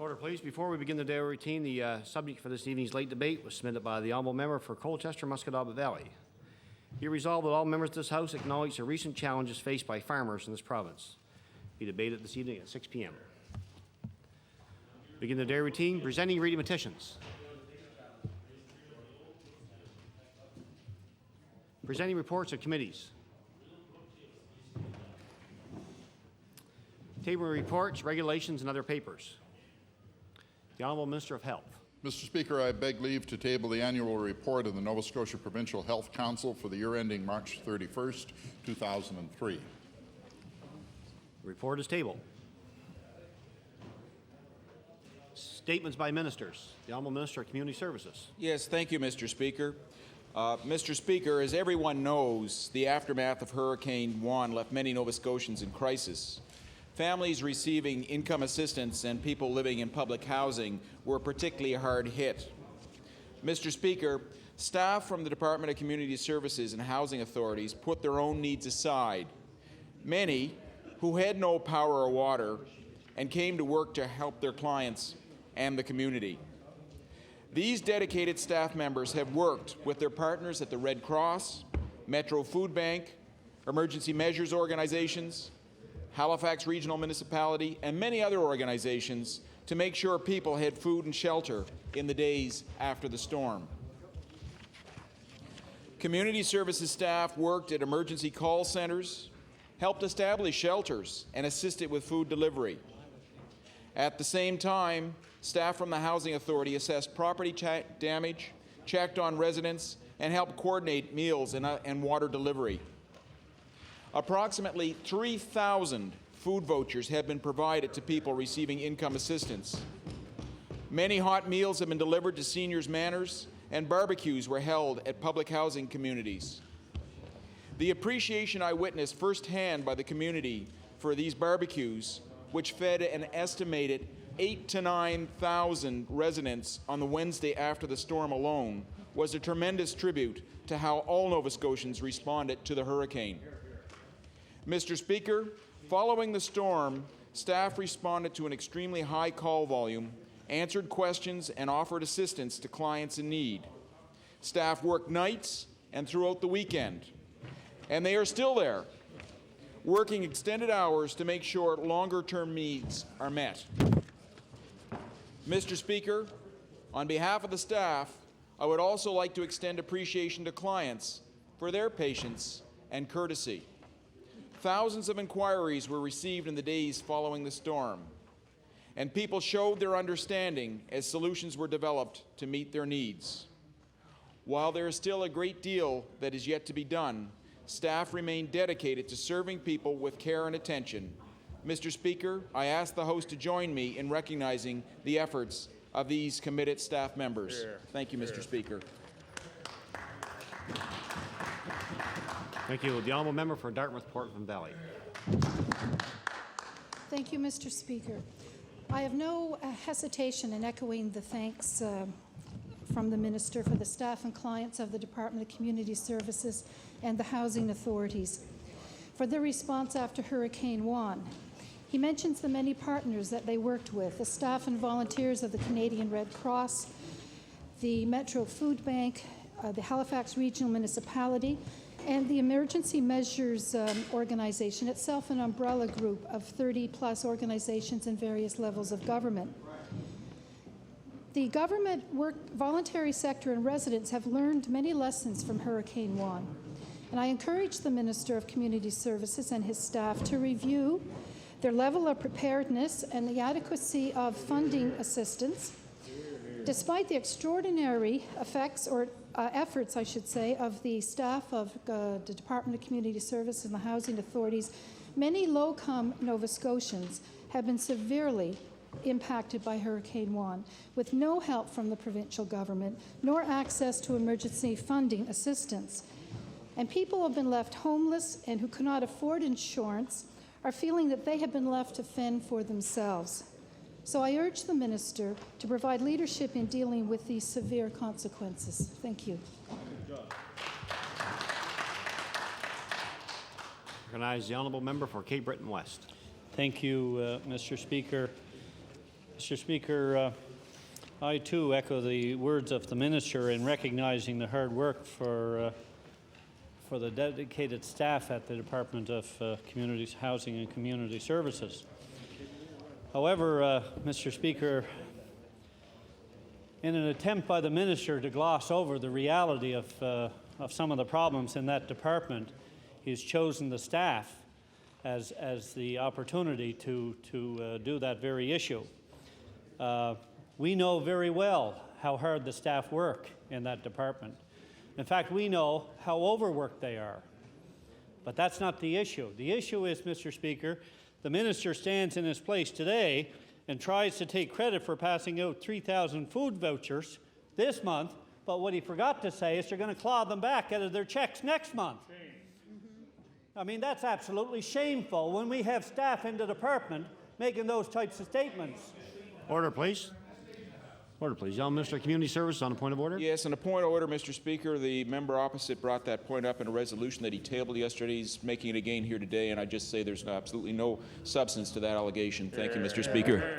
Order, please. Before we begin the daily routine, the subject for this evening's late debate was submitted by the honourable member for Colchester, Muscatawba Valley. Be resolved that all members of this House acknowledge the recent challenges faced by farmers in this province. Be debated this evening at 6 p.m. Begin the daily routine. Presenting reading petitions. Presenting reports of committees. Table reports, regulations, and other papers. The Honourable Minister of Health. Mr. Speaker, I beg leave to table the annual report of the Nova Scotia Provincial Health Council for the year ending March 31st, 2003. The report is tabled. Statements by ministers. The Honourable Minister of Community Services. Yes, thank you, Mr. Speaker. Mr. Speaker, as everyone knows, the aftermath of Hurricane Juan left many Nova Scotians in crisis. Families receiving income assistance and people living in public housing were particularly hard hit. Mr. Speaker, staff from the Department of Community Services and Housing Authorities put their own needs aside. Many who had no power or water and came to work to help their clients and the community. These dedicated staff members have worked with their partners at the Red Cross, Metro Food Bank, Emergency Measures Organizations, Halifax Regional Municipality, and many other organizations to make sure people had food and shelter in the days after the storm. Community services staff worked at emergency call centers, helped establish shelters, and assisted with food delivery. At the same time, staff from the Housing Authority assessed property damage, checked on residents, and helped coordinate meals and water delivery. Approximately 3,000 food vouchers have been provided to people receiving income assistance. Many hot meals have been delivered to seniors' manors, and barbecues were held at public housing communities. The appreciation I witnessed firsthand by the community for these barbecues, which fed an estimated 8,000 to 9,000 residents on the Wednesday after the storm alone, was a tremendous tribute to how all Nova Scotians responded to the hurricane. Mr. Speaker, following the storm, staff responded to an extremely high call volume, answered questions, and offered assistance to clients in need. Staff worked nights and throughout the weekend, and they are still there, working extended hours to make sure longer-term needs are met. Mr. Speaker, on behalf of the staff, I would also like to extend appreciation to clients for their patience and courtesy. Thousands of inquiries were received in the days following the storm, and people showed their understanding as solutions were developed to meet their needs. While there is still a great deal that is yet to be done, staff remain dedicated to serving people with care and attention. Mr. Speaker, I ask the House to join me in recognizing the efforts of these committed staff members. Thank you, Mr. Speaker. Thank you. The honourable member for Dartmouth, Portland Valley. Thank you, Mr. Speaker. I have no hesitation in echoing the thanks from the Minister for the staff and clients of the Department of Community Services and the housing authorities for their response after Hurricane Juan. He mentions the many partners that they worked with, the staff and volunteers of the Canadian Red Cross, the Metro Food Bank, the Halifax Regional Municipality, and the Emergency Measures Organization, itself an umbrella group of 30-plus organizations in various levels of government. The government, voluntary sector, and residents have learned many lessons from Hurricane Juan, and I encourage the Minister of Community Services and his staff to review their level of preparedness and the adequacy of funding assistance. Despite the extraordinary efforts, I should say, of the staff of the Department of Community Services and the housing authorities, many low-income Nova Scotians have been severely impacted by Hurricane Juan, with no help from the provincial government, nor access to emergency funding assistance. And people have been left homeless and who cannot afford insurance are feeling that they have been left to fend for themselves. So I urge the Minister to provide leadership in dealing with these severe consequences. Thank you. Recognize the honourable member for Cape Breton West. Thank you, Mr. Speaker. Mr. Speaker, I too echo the words of the Minister in recognizing the hard work for the dedicated staff at the Department of Communities, Housing and Community Services. However, Mr. Speaker, in an attempt by the Minister to gloss over the reality of some of the problems in that department, he's chosen the staff as the opportunity to do that very issue. We know very well how hard the staff work in that department. In fact, we know how overworked they are. But that's not the issue. The issue is, Mr. Speaker, the Minister stands in his place today and tries to take credit for passing out 3,000 food vouchers this month, but what he forgot to say is they're going to claw them back out of their checks next month. I mean, that's absolutely shameful when we have staff in the department making those types of statements. Order, please. Order, please. Young Minister of Community Services on a point of order. Yes, on a point of order, Mr. Speaker, the member opposite brought that point up in a resolution that he tabled yesterday. He's making it again here today, and I just say there's absolutely no substance to that allegation. Thank you, Mr. Speaker.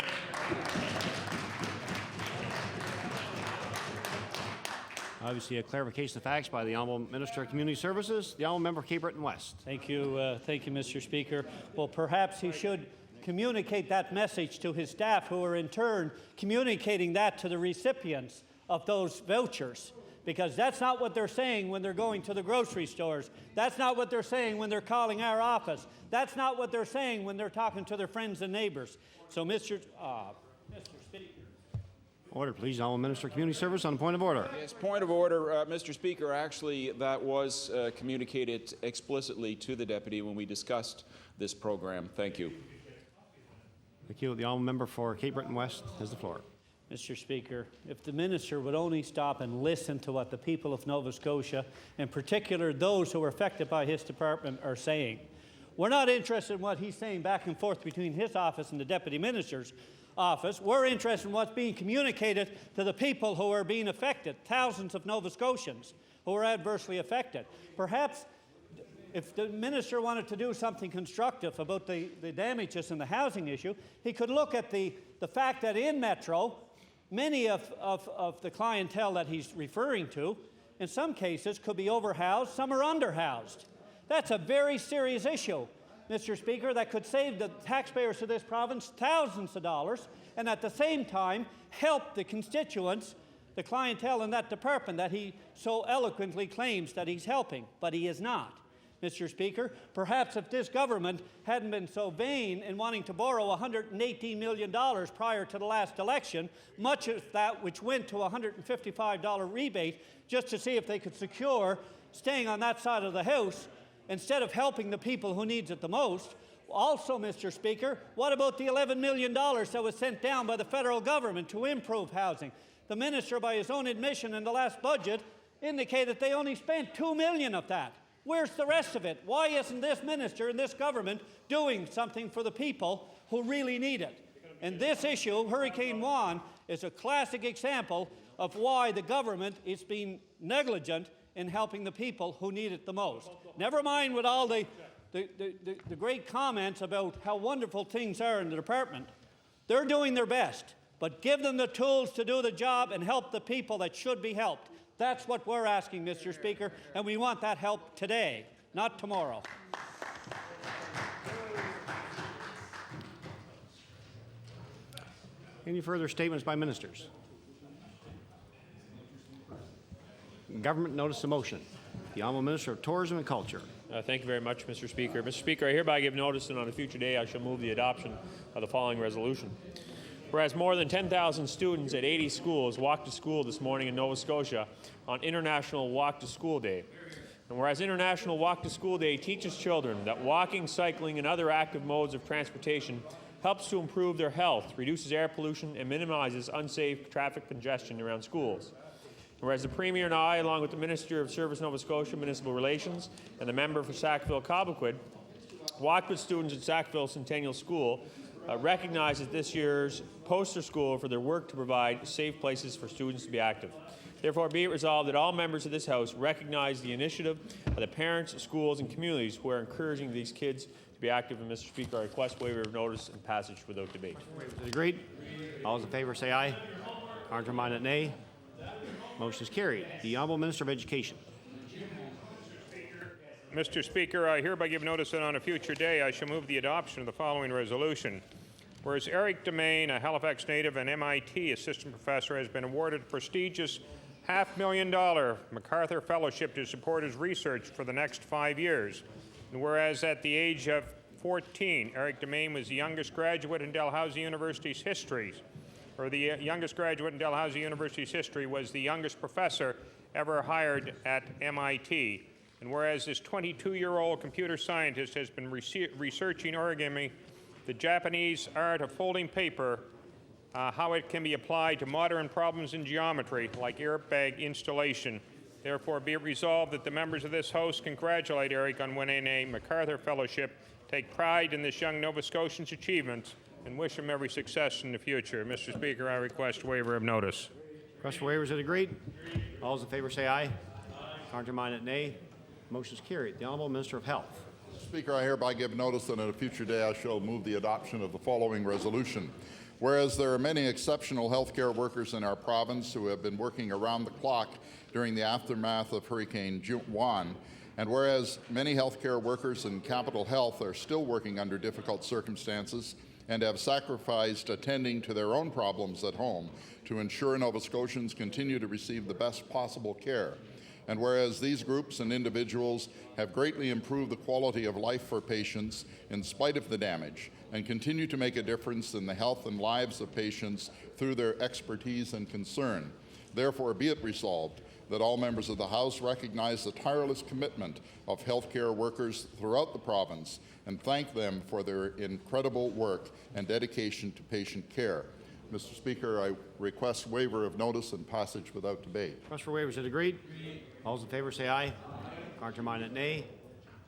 Obviously, a clarification of facts by the Honourable Minister of Community Services. The Honourable Member for Cape Breton West. Thank you, Mr. Speaker. Well, perhaps he should communicate that message to his staff, who are in turn communicating that to the recipients of those vouchers, because that's not what they're saying when they're going to the grocery stores. That's not what they're saying when they're calling our office. That's not what they're saying when they're talking to their friends and neighbors. So, Mr. Speaker. Order, please. Honourable Minister of Community Service on a point of order. Yes, point of order, Mr. Speaker. Actually, that was communicated explicitly to the deputy when we discussed this program. Thank you. Thank you. The Honourable Member for Cape Breton West has the floor. Mr. Speaker, if the Minister would only stop and listen to what the people of Nova Scotia, in particular those who are affected by his department, are saying. We're not interested in what he's saying back and forth between his office and the Deputy Minister's office. We're interested in what's being communicated to the people who are being affected, thousands of Nova Scotians who are adversely affected. Perhaps if the Minister wanted to do something constructive about the damages in the housing issue, he could look at the fact that in Metro, many of the clientele that he's referring to, in some cases, could be overhoused, some are underhoused. That's a very serious issue, Mr. Speaker, that could save the taxpayers of this province thousands of dollars, and at the same time help the constituents, the clientele in that department that he so eloquently claims that he's helping, but he is not. Mr. Speaker, perhaps if this government hadn't been so vain in wanting to borrow $118 million prior to the last election, much of that which went to a $155 rebate just to see if they could secure staying on that side of the House, instead of helping the people who needs it the most. Also, Mr. Speaker, what about the $11 million that was sent down by the federal government to improve housing? The Minister, by his own admission in the last budget, indicated they only spent $2 million of that. Where's the rest of it? Why isn't this Minister and this government doing something for the people who really need it? And this issue, Hurricane Juan, is a classic example of why the government is being negligent in helping the people who need it the most. Never mind with all the great comments about how wonderful things are in the department. They're doing their best, but give them the tools to do the job and help the people that should be helped. That's what we're asking, Mr. Speaker, and we want that help today, not tomorrow. Any further statements by ministers? Government notice of motion. The Honourable Minister of Tourism and Culture. Thank you very much, Mr. Speaker. Mr. Speaker, I hereby give notice, and on a future day I shall move the adoption of the following resolution. Whereas more than 10,000 students at 80 schools walked to school this morning in Nova Scotia on International Walk to School Day. And whereas International Walk to School Day teaches children that walking, cycling, and other active modes of transportation helps to improve their health, reduces air pollution, and minimizes unsafe traffic congestion around schools. Whereas the Premier and I, along with the Minister of Service Nova Scotia Municipal Relations and the member for Sackville-Cobequid, walked with students at Sackville Centennial School, recognizes this year's poster school for their work to provide safe places for students to be active. Therefore, be it resolved that all members of this House recognize the initiative of the parents, schools, and communities who are encouraging these kids to be active. And Mr. Speaker, I request waiver of notice and passage without debate. Agreed. All those in favor say aye. Contrary-minded, nay. Motion is carried. The Honourable Minister of Education. Mr. Speaker, I hereby give notice that on a future day I shall move the adoption of the following resolution. Whereas Eric Demain, a Halifax native and MIT assistant professor, has been awarded a prestigious $500,000 MacArthur Fellowship to support his research for the next 5 years. And whereas at the age of 14, Eric Demain was the youngest graduate in Dalhousie University's history, or the youngest graduate in Dalhousie University's history was the youngest professor ever hired at MIT. And whereas this 22-year-old computer scientist has been researching origami, the Japanese art of folding paper, how it can be applied to modern problems in geometry, like airbag installation. Therefore, be it resolved that the members of this House congratulate Eric on winning a MacArthur Fellowship, take pride in this young Nova Scotian's achievements, and wish him every success in the future. Mr. Speaker, I request waiver of notice. Request for waiver is agreed. All those in favor say aye. Contrary-minded, nay. Motion is carried. The Honourable Minister of Health. Speaker, I hereby give notice that at a future day I shall move the adoption of the following resolution. Whereas there are many exceptional healthcare workers in our province who have been working around the clock during the aftermath of Hurricane Juan, and whereas many healthcare workers in Capital Health are still working under difficult circumstances and have sacrificed attending to their own problems at home to ensure Nova Scotians continue to receive the best possible care. And whereas these groups and individuals have greatly improved the quality of life for patients in spite of the damage and continue to make a difference in the health and lives of patients through their expertise and concern. Therefore, be it resolved that all members of the House recognize the tireless commitment of healthcare workers throughout the province and thank them for their incredible work and dedication to patient care. Mr. Speaker, I request waiver of notice and passage without debate. Request for waiver is agreed. All those in favor say aye. Contrary-minded, nay.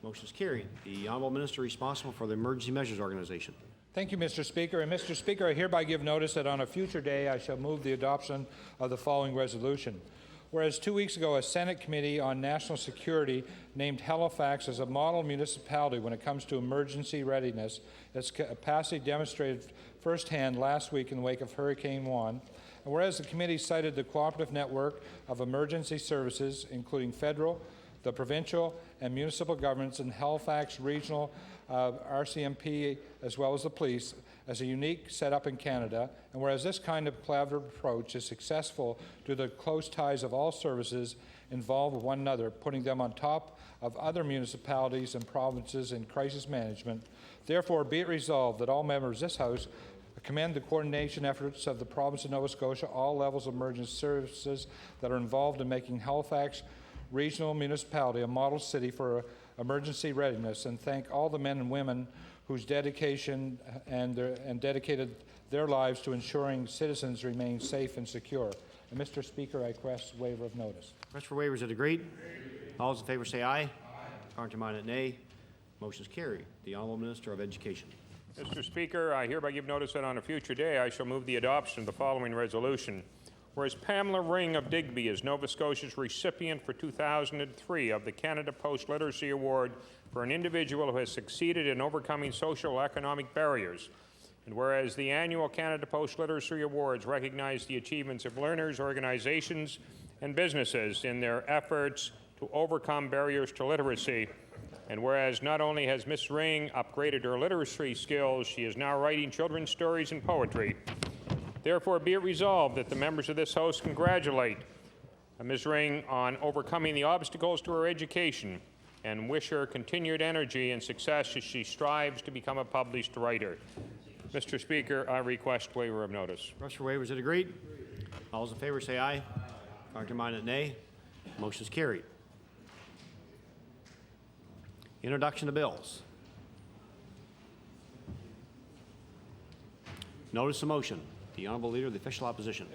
Motion is carried. The Honourable Minister responsible for the Emergency Measures Organization. Thank you, Mr. Speaker. And Mr. Speaker, I hereby give notice that on a future day I shall move the adoption of the following resolution. Whereas 2 weeks ago, a Senate Committee on National Security named Halifax as a model municipality when it comes to emergency readiness, its capacity demonstrated firsthand last week in the wake of Hurricane Juan. And whereas the committee cited the cooperative network of emergency services, including federal, the provincial, and municipal governments in Halifax Regional RCMP, as well as the police, as a unique setup in Canada, and whereas this kind of collaborative approach is successful due to the close ties of all services involved with one another, putting them on top of other municipalities and provinces in crisis management, therefore be it resolved that all members of this House commend the coordination efforts of the province of Nova Scotia, all levels of emergency services that are involved in making Halifax Regional Municipality a model city for emergency readiness, and thank all the men and women whose dedication and dedicated their lives to ensuring citizens remain safe and secure. And Mr. Speaker, I request waiver of notice. Request for waiver is agreed. All those in favor say aye. Contrary-minded, nay. Motion is carried. The Honourable Minister of Education. Mr. Speaker, I hereby give notice that on a future day I shall move the adoption of the following resolution. Whereas Pamela Ring of Digby is Nova Scotia's recipient for 2003 of the Canada Post Literacy Award for an individual who has succeeded in overcoming social economic barriers. And whereas the annual Canada Post Literacy Awards recognize the achievements of learners, organizations, and businesses in their efforts to overcome barriers to literacy. And whereas not only has Ms. Ring upgraded her literacy skills, she is now writing children's stories and poetry. Therefore, be it resolved that the members of this House congratulate Ms. Ring on overcoming the obstacles to her education and wish her continued energy and success as she strives to become a published writer. Mr. Speaker, I request waiver of notice. Request for waiver is agreed. All those in favor say aye. Contrary-minded, nay. Motion is carried. Introduction of bills. Notice of motion. The Honourable Leader of the Official Opposition.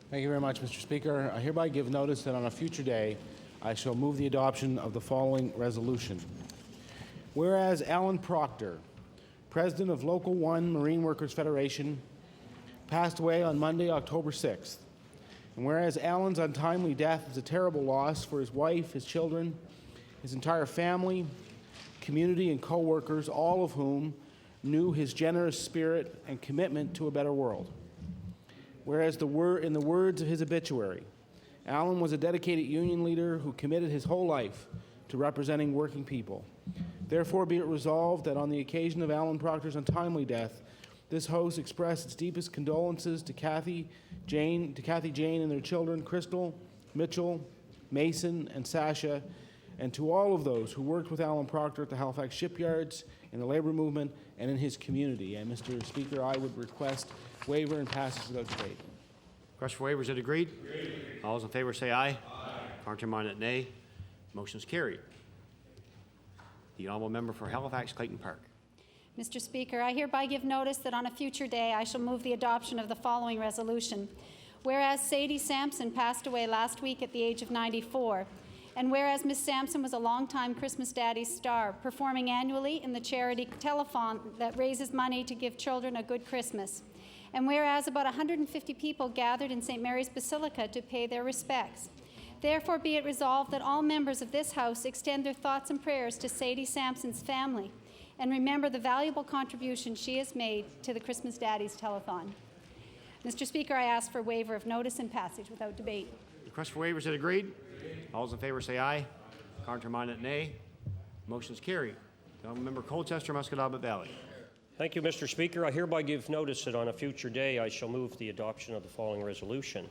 Thank you very much, Mr. Speaker. I hereby give notice that on a future day I shall move the adoption of the following resolution. Whereas Alan Proctor, President of Local 1 Marine Workers Federation, passed away on Monday, October 6th. And whereas Alan's untimely death is a terrible loss for his wife, his children, his entire family, community, and co-workers, all of whom knew his generous spirit and commitment to a better world. Whereas in the words of his obituary, Alan was a dedicated union leader who committed his whole life to representing working people. Therefore, be it resolved that on the occasion of Alan Proctor's untimely death, this House express its deepest condolences to Kathy, Jane, and their children, Crystal, Mitchell, Mason, and Sasha, and to all of those who worked with Alan Proctor at the Halifax shipyards, in the labor movement, and in his community. And Mr. Speaker, I would request waiver and passage without debate. Request for waiver, is it agreed? All those in favor say aye. Contrary-minded, nay. Motion is carried. The honourable member for Halifax Clayton Park. Mr. Speaker, I hereby give notice that on a future day I shall move the adoption of the following resolution. Whereas Sadie Sampson passed away last week at the age of 94, and whereas Ms. Sampson was a longtime Christmas Daddy star, performing annually in the charity telethon that raises money to give children a good Christmas, and whereas about 150 people gathered in St. Mary's Basilica to pay their respects. Therefore, be it resolved that all members of this House extend their thoughts and prayers to Sadie Sampson's family and remember the valuable contribution she has made to the Christmas Daddies telethon. Mr. Speaker, I ask for waiver of notice and passage without debate. Request for waiver, is it agreed? All those in favor say aye. Contrary-minded, nay. Motion is carried. The honourable member Colchester, Musquodoboit Valley. Thank you, Mr. Speaker. I hereby give notice that on a future day I shall move the adoption of the following resolution.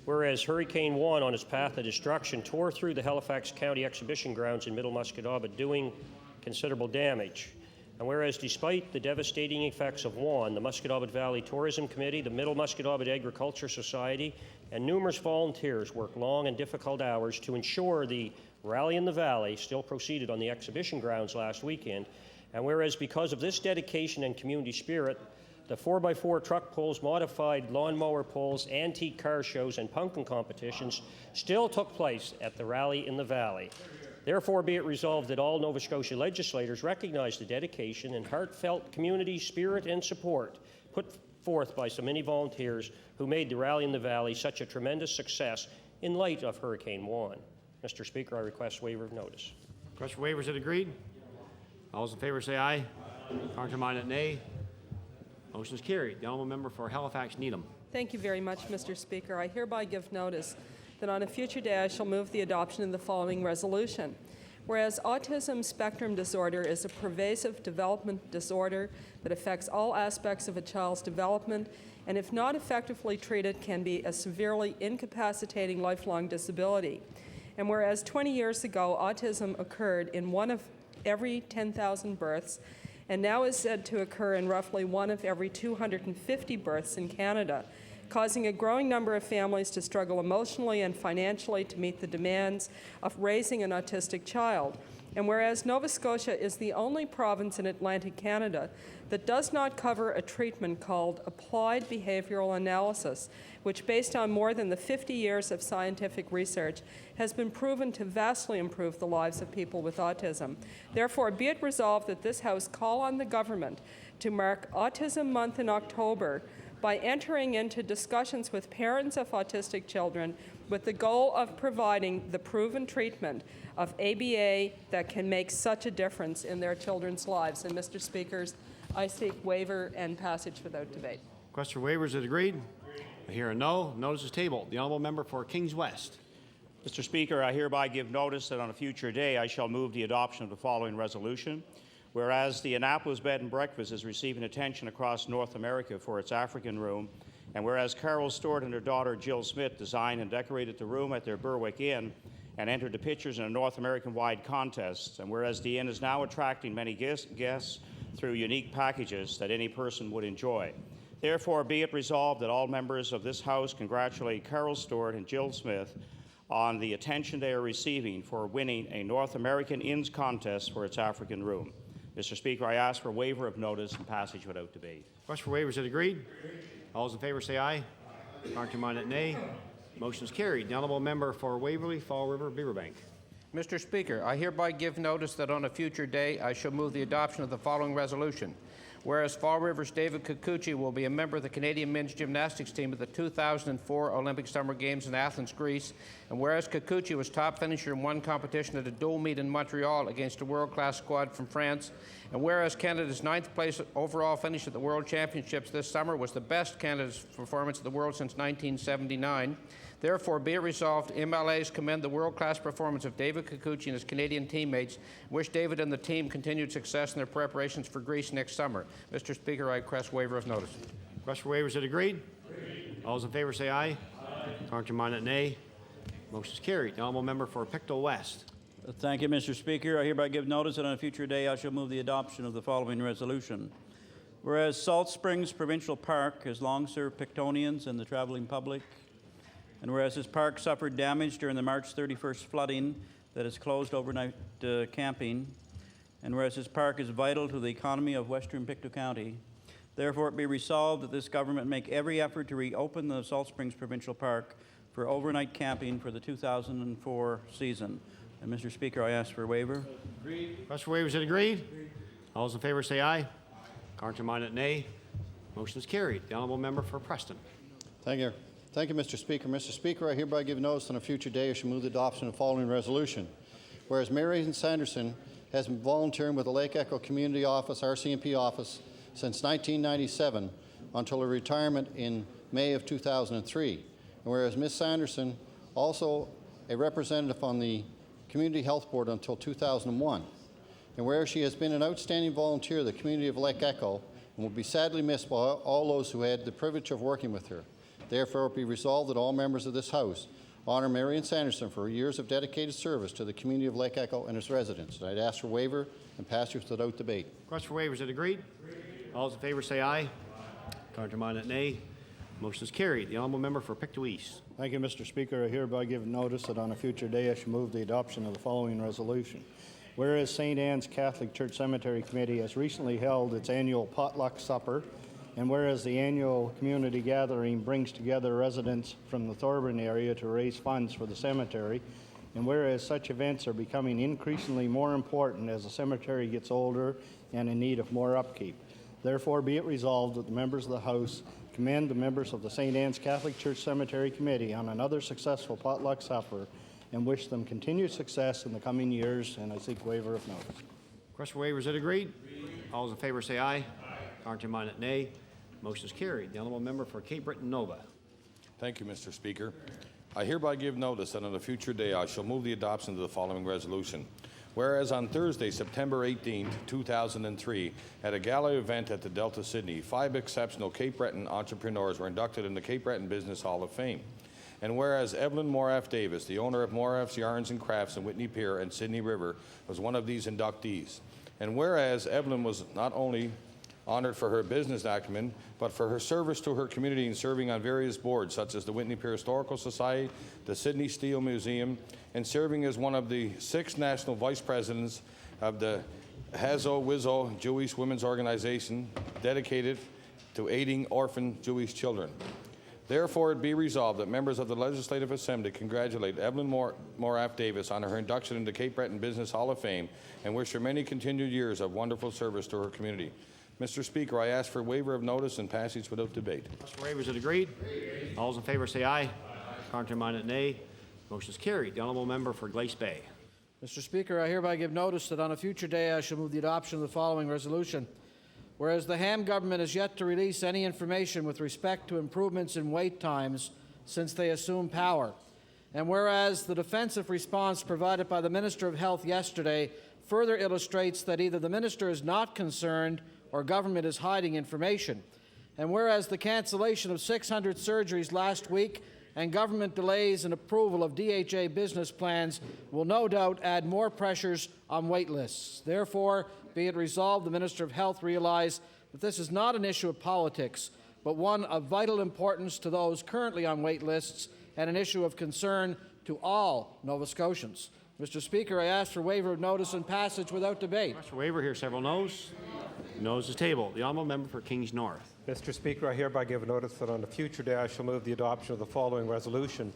Whereas Hurricane Juan, on its path of destruction, tore through the Halifax County Exhibition Grounds in Middle Musquodoboit, doing considerable damage. And whereas despite the devastating effects of Juan, the Musquodoboit Valley Tourism Committee, the Middle Musquodoboit Agriculture Society, and numerous volunteers worked long and difficult hours to ensure the Rally in the Valley still proceeded on the exhibition grounds last weekend. And whereas because of this dedication and community spirit, the 4x4 truck pulls, modified lawnmower pulls, antique car shows, and pumpkin competitions still took place at the Rally in the Valley. Therefore, be it resolved that all Nova Scotia legislators recognize the dedication and heartfelt community spirit and support put forth by so many volunteers who made the Rally in the Valley such a tremendous success in light of Hurricane Juan. Mr. Speaker, I request waiver of notice. Request for waiver, is it agreed? All those in favor say aye. Contrary-minded, nay. Motion is carried. The honourable member for Halifax Needham. Thank you very much, Mr. Speaker. I hereby give notice that on a future day I shall move the adoption of the following resolution. Whereas autism spectrum disorder is a pervasive development disorder that affects all aspects of a child's development, and if not effectively treated can be a severely incapacitating lifelong disability. And whereas 20 years ago autism occurred in 1 of every 10,000 births, and now is said to occur in roughly 1 of every 250 births in Canada, causing a growing number of families to struggle emotionally and financially to meet the demands of raising an autistic child. And whereas Nova Scotia is the only province in Atlantic Canada that does not cover a treatment called applied behavioral analysis, which based on more than the 50 years of scientific research has been proven to vastly improve the lives of people with autism. Therefore, be it resolved that this House call on the government to mark Autism Month in October by entering into discussions with parents of autistic children with the goal of providing the proven treatment of ABA that can make such a difference in their children's lives. And Mr. Speakers, I seek waiver and passage without debate. Request for waiver, is it agreed? I hear a no. Notice is tabled. The honourable member for Kings West. Mr. Speaker, I hereby give notice that on a future day I shall move the adoption of the following resolution. Whereas the Annapolis Bed and Breakfast is receiving attention across North America for its African room, and whereas Carol Stewart and her daughter Jill Smith designed and decorated the room at their Berwick Inn and entered the pictures in a North American-wide contest, and whereas the Inn is now attracting many guests through unique packages that any person would enjoy. Therefore, be it resolved that all members of this House congratulate Carol Stewart and Jill Smith on the attention they are receiving for winning a North American Inns contest for its African room. Mr. Speaker, I ask for waiver of notice and passage without debate. Request for waiver, is it agreed? All those in favor say aye. Contrary-minded, nay. Motion is carried. The honourable member for Waverley, Fall River, Beaverbank. Mr. Speaker, I hereby give notice that on a future day I shall move the adoption of the following resolution. Whereas Fall River's David Kikuchi will be a member of the Canadian men's gymnastics team at the 2004 Olympic Summer Games in Athens, Greece, and whereas Kikuchi was top finisher in one competition at a dual meet in Montreal against a world-class squad from France, And whereas Canada's 9th place overall finish at the World Championships this summer was the best Canada's performance in the world since 1979, therefore be it resolved, MLAs commend the world-class performance of David Kikuchi and his Canadian teammates, wish David and the team continued success in their preparations for Greece next summer. Mr. Speaker, I request waiver of notice. Request for waivers, is it agreed? All those in favor say aye. Contrary-minded, nay. Motion is carried. The honourable member for Pictou West. Thank you, Mr. Speaker. I hereby give notice that on a future day I shall move the adoption of the following resolution. Whereas Salt Springs Provincial Park has long served Pictonians and the traveling public, and whereas this park suffered damage during the March 31st flooding that has closed overnight camping, and whereas this park is vital to the economy of Western Pictou County, therefore it be resolved that this government make every effort to reopen the Salt Springs Provincial Park for overnight camping for the 2004 season. And Mr. Speaker, I ask for a waiver. Agreed. Request for waivers, is it agreed? All those in favor say aye. Contrary-minded, nay. Motion is carried. The honourable member for Preston. Thank you, Mr. Speaker. Mr. Speaker, I hereby give notice on a future day I shall move the adoption of the following resolution. Whereas Marion Sanderson has been volunteering with the Lake Echo Community Office, RCMP office, since 1997 until her retirement in May of 2003. And whereas Ms. Sanderson also a representative on the Community Health Board until 2001. And whereas she has been an outstanding volunteer of the community of Lake Echo and will be sadly missed by all those who had the privilege of working with her. Therefore, it be resolved that all members of this House honor Marion Sanderson for her years of dedicated service to the community of Lake Echo and its residents. And I'd ask for waiver and passage without debate. Request for waivers, is it agreed? All those in favor say aye. Contrary-minded, nay. Motion is carried. The honourable member for Pictou East. Thank you, Mr. Speaker. I hereby give notice that on a future day I shall move the adoption of the following resolution. Whereas St. Anne's Catholic Church Cemetery Committee has recently held its annual potluck supper, and whereas the annual community gathering brings together residents from the Thorburn area to raise funds for the cemetery, and whereas such events are becoming increasingly more important as the cemetery gets older and in need of more upkeep. Therefore, be it resolved that the members of the House commend the members of the St. Anne's Catholic Church Cemetery Committee on another successful potluck supper and wish them continued success in the coming years, and I seek waiver of notice. Request for waivers, is it agreed? All those in favor say aye. Contrary-minded, nay. Motion is carried. The honourable member for Cape Breton Nova. Thank you, Mr. Speaker. I hereby give notice that on a future day I shall move the adoption of the following resolution. Whereas on Thursday, September 18, 2003, at a gala event at the Delta Sydney, 5 exceptional Cape Breton entrepreneurs were inducted in the Cape Breton Business Hall of Fame. And whereas Evelyn Moraf Davis, the owner of Moraf's Yarns and Crafts in Whitney Pier and Sydney River, was one of these inductees. And whereas Evelyn was not only honored for her business acumen, but for her service to her community in serving on various boards such as the Whitney Pier Historical Society, the Sydney Steel Museum, and serving as one of the 6 national vice presidents of the Hazo Wizzo Jewish Women's Organization dedicated to aiding orphan Jewish children. Therefore, it be resolved that members of the Legislative Assembly congratulate Evelyn Moraf Davis on her induction into Cape Breton Business Hall of Fame and wish her many continued years of wonderful service to her community. Mr. Speaker, I ask for waiver of notice and passage without debate. Waivers, is it agreed? All those in favor say aye. Contrary-minded, nay. Motion is carried. The honourable member for Glace Bay. Mr. Speaker, I hereby give notice that on a future day I shall move the adoption of the following resolution. Whereas the Ham government has yet to release any information with respect to improvements in wait times since they assumed power, and whereas the defensive response provided by the Minister of Health yesterday further illustrates that either the Minister is not concerned or government is hiding information, and whereas the cancellation of 600 surgeries last week and government delays in approval of DHA business plans will no doubt add more pressures on wait lists. Therefore, be it resolved, the Minister of Health realize that this is not an issue of politics, but one of vital importance to those currently on wait lists and an issue of concern to all Nova Scotians. Mr. Speaker, I ask for waiver of notice and passage without debate. For waiver, here several noes. Noes is tabled. The honourable member for Kings North. Mr. Speaker, I hereby give notice that on a future day I shall move the adoption of the following resolution.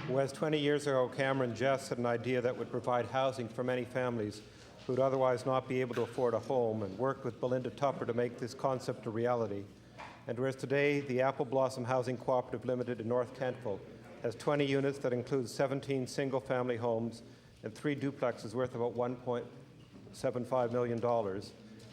Whereas 20 years ago, Cameron Jess had an idea that would provide housing for many families who would otherwise not be able to afford a home, and worked with Belinda Tupper to make this concept a reality. And whereas today, the Apple Blossom Housing Cooperative Limited in North Kentville has 20 units that include 17 single-family homes and 3 duplexes worth about $1.75 million.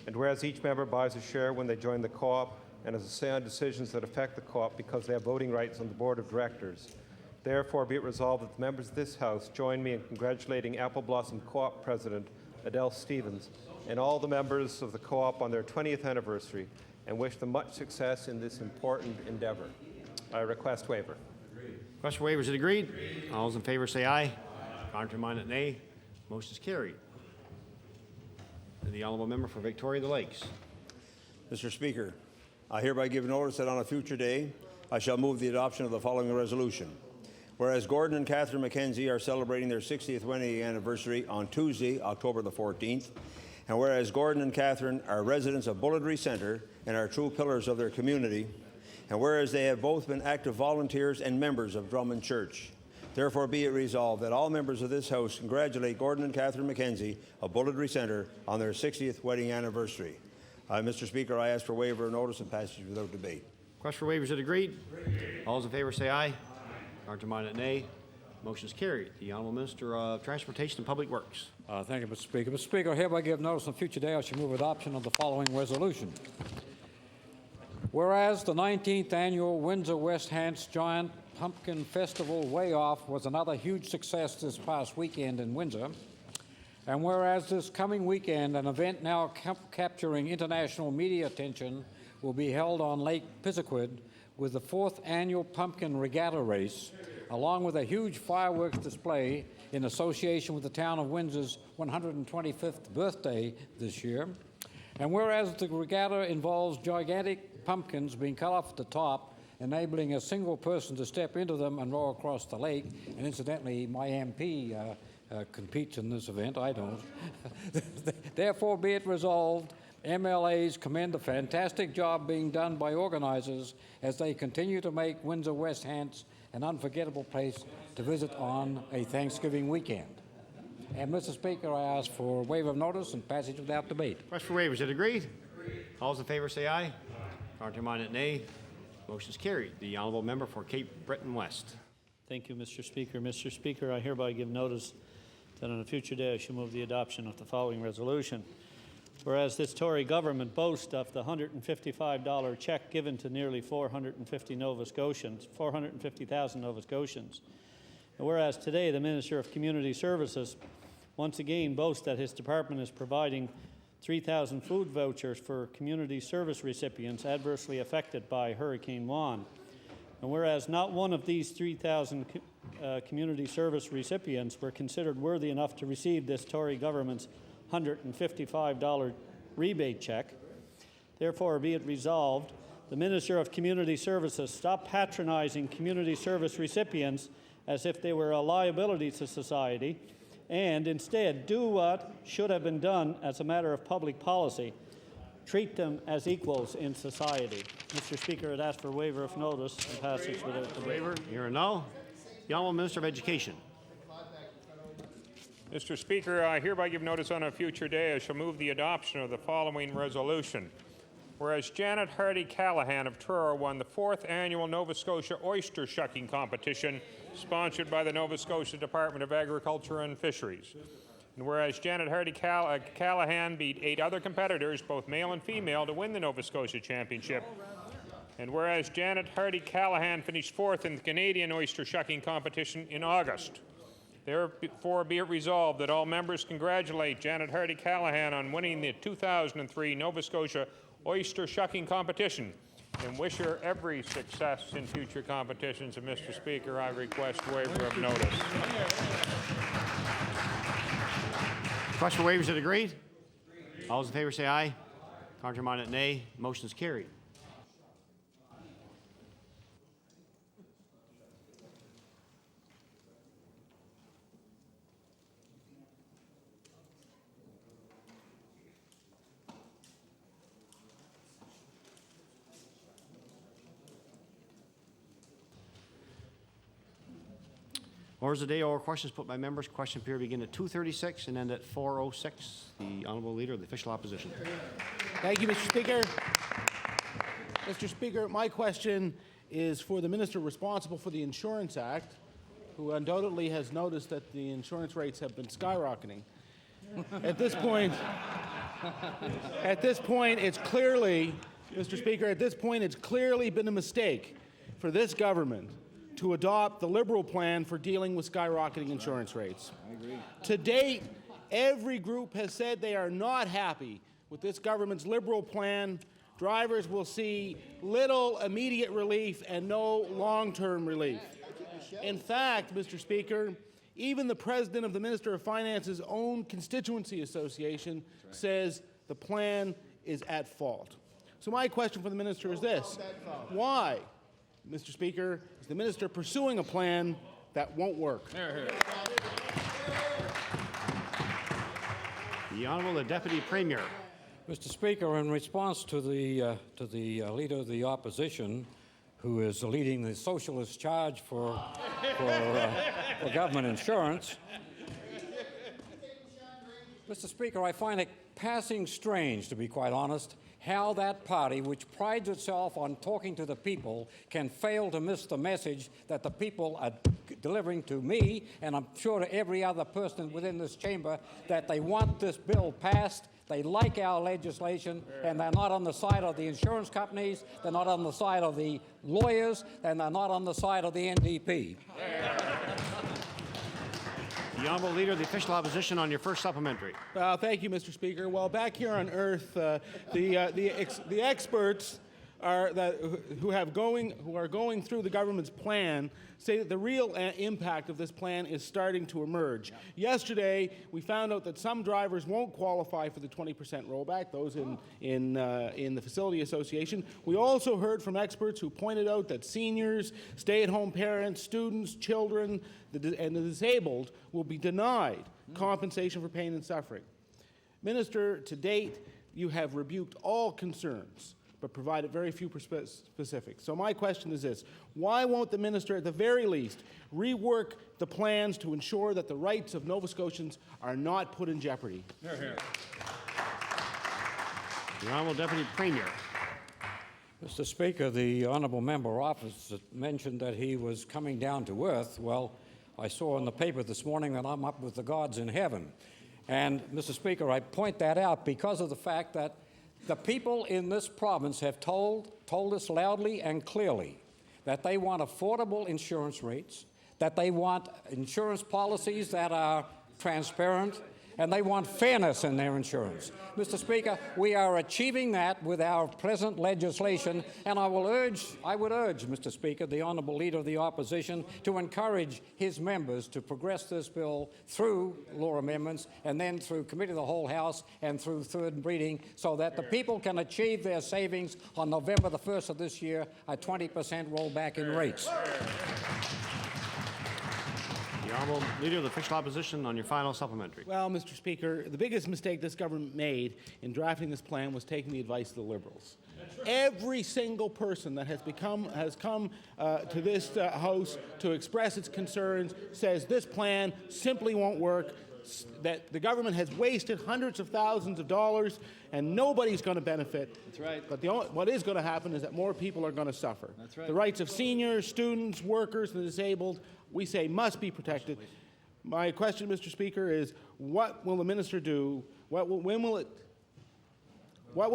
And whereas each member buys a share when they join the co-op and has a say on decisions that affect the co-op because they have voting rights on the board of directors. Therefore, be it resolved that the members of this House join me in congratulating Apple Blossom Co-op President Adele Stevens and all the members of the co-op on their 20th anniversary and wish them much success in this important endeavor. I request waiver. Request for waiver is agreed. All those in favor say aye. Contrary-minded, nay. Motion is carried. The honourable member for Victoria the Lakes. Mr. Speaker, I hereby give notice that on a future day I shall move the adoption of the following resolution. Whereas Gordon and Catherine McKenzie are celebrating their 60th wedding anniversary on Tuesday, October the 14th, and whereas Gordon and Catherine are residents of Bulletree Centre and are true pillars of their community, and whereas they have both been active volunteers and members of Drummond Church, therefore be it resolved that all members of this House congratulate Gordon and Catherine McKenzie of Bulletree Centre on their 60th wedding anniversary. Mr. Speaker, I ask for waiver of notice and passage without debate. Request for waivers is agreed. All those in favor say aye. Contrary-minded, nay. Motion is carried. The Honourable Minister of Transportation and Public Works. Thank you, Mr. Speaker. Mr. Speaker, I hereby give notice on a future day I shall move adoption of the following resolution. Whereas the 19th annual Windsor West Hants Giant Pumpkin Festival Way Off was another huge success this past weekend in Windsor, and whereas this coming weekend an event now capturing international media attention will be held on Lake Pisiquid with the 4th annual Pumpkin Regatta Race, along with a huge fireworks display in association with the town of Windsor's 125th birthday this year. And whereas the regatta involves gigantic pumpkins being cut off at the top, enabling a single person to step into them and row across the lake, and incidentally, my MP competes in this event, I don't. Therefore, be it resolved, MLAs commend the fantastic job being done by organizers as they continue to make Windsor West Hants an unforgettable place to visit on a Thanksgiving weekend. And, Mr. Speaker, I ask for waiver of notice and passage without debate. Request for waivers is agreed. All those in favor say aye. Contrary-minded, nay. Motion is carried. The honourable member for Cape Breton West. Thank you, Mr. Speaker. Mr. Speaker, I hereby give notice that on a future day I shall move the adoption of the following resolution. Whereas this Tory government boasts of the $155 check given to nearly 450,000 Nova Scotians, and whereas today the Minister of Community Services once again boasts that his department is providing 3,000 food vouchers for community service recipients adversely affected by Hurricane Juan. And whereas not one of these 3,000 community service recipients were considered worthy enough to receive this Tory government's $155 rebate check, therefore be it resolved, the Minister of Community Services stop patronizing community service recipients as if they were a liability to society, and instead do what should have been done as a matter of public policy, treat them as equals in society. Mr. Speaker, I'd ask for waiver of notice and passage without debate. Waiver, here and now. The Honourable Minister of Education. Mr. Speaker, I hereby give notice on a future day I shall move the adoption of the following resolution. Whereas Janet Hardy Callahan of Truro won the 4th annual Nova Scotia oyster shucking competition sponsored by the Nova Scotia Department of Agriculture and Fisheries. And whereas Janet Hardy Callahan beat 8 other competitors, both male and female, to win the Nova Scotia Championship. And whereas Janet Hardy Callahan finished 4th in the Canadian oyster shucking competition in August. Therefore, be it resolved that all members congratulate Janet Hardy Callahan on winning the 2003 Nova Scotia oyster shucking competition and wish her every success in future competitions. And, Mr. Speaker, I request waiver of notice. Request for waivers is agreed. All those in favor say aye. Contrary-minded, nay. Motion is carried. Orders of the day or questions put by members. Question period begin at 2:36 and end at 4:06. The Honourable Leader of the Official Opposition. Thank you, Mr. Speaker. Mr. Speaker, my question is for the Minister responsible for the Insurance Act, who undoubtedly has noticed that the insurance rates have been skyrocketing. At this point, At this point, it's clearly, Mr. Speaker, at this point, it's clearly been a mistake for this government to adopt the Liberal plan for dealing with skyrocketing insurance rates. I agree. To date, every group has said they are not happy with this government's Liberal plan. Drivers will see little immediate relief and no long-term relief. In fact, Mr. Speaker, even the president of the Minister of Finance's own constituency association says the plan is at fault. So my question for the minister is this: why, Mr. Speaker, is the minister pursuing a plan that won't work? The Honourable Deputy Premier. Mr. Speaker, in response to the Leader of the Opposition, who is leading the socialist charge for government insurance, Mr. Speaker, I find it passing strange, to be quite honest, how that party, which prides itself on talking to the people, can fail to miss the message that the people are delivering to me, and I'm sure to every other person within this chamber, that they want this bill passed. They like our legislation, and they're not on the side of the insurance companies, they're not on the side of the lawyers, and they're not on the side of the NDP. The Honourable Leader of the Official Opposition on your first supplementary. Well, thank you, Mr. Speaker. Well, back here on Earth, the experts who are going through the government's plan say that the real impact of this plan is starting to emerge. Yesterday, we found out that some drivers won't qualify for the 20% rollback, those in the Facility Association. We also heard from experts who pointed out that seniors, stay-at-home parents, students, children, and the disabled will be denied compensation for pain and suffering. Minister, to date, you have rebuked all concerns, but provided very few specifics. So my question is this: why won't the minister, at the very least, rework the plans to ensure that the rights of Nova Scotians are not put in jeopardy? Hear, hear. The Honourable Deputy Premier. Mr. Speaker, the honourable member opposite mentioned that he was coming down to earth. Well, I saw in the paper this morning that I'm up with the gods in heaven. And, Mr. Speaker, I point that out because of the fact that the people in this province have told us loudly and clearly that they want affordable insurance rates, that they want insurance policies that are transparent, and they want fairness in their insurance. Mr. Speaker, we are achieving that with our present legislation, and I would urge, Mr. Speaker, the Honourable Leader of the Opposition to encourage his members to progress this bill through law amendments and then through Committee of the Whole House and through third reading so that the people can achieve their savings on November the 1st of this year, a 20% rollback in rates. The Honourable Leader of the Official Opposition on your final supplementary. Well, Mr. Speaker, the biggest mistake this government made in drafting this plan was taking the advice of the Liberals. Every single person that has come to this House to express its concerns says this plan simply won't work, that the government has wasted hundreds of thousands of dollars and nobody's going to benefit. That's right. But what is going to happen is that more people are going to suffer. That's right. The rights of seniors, students, workers, and the disabled, we say, must be protected. My question, Mr. Speaker, is what will the minister do? What will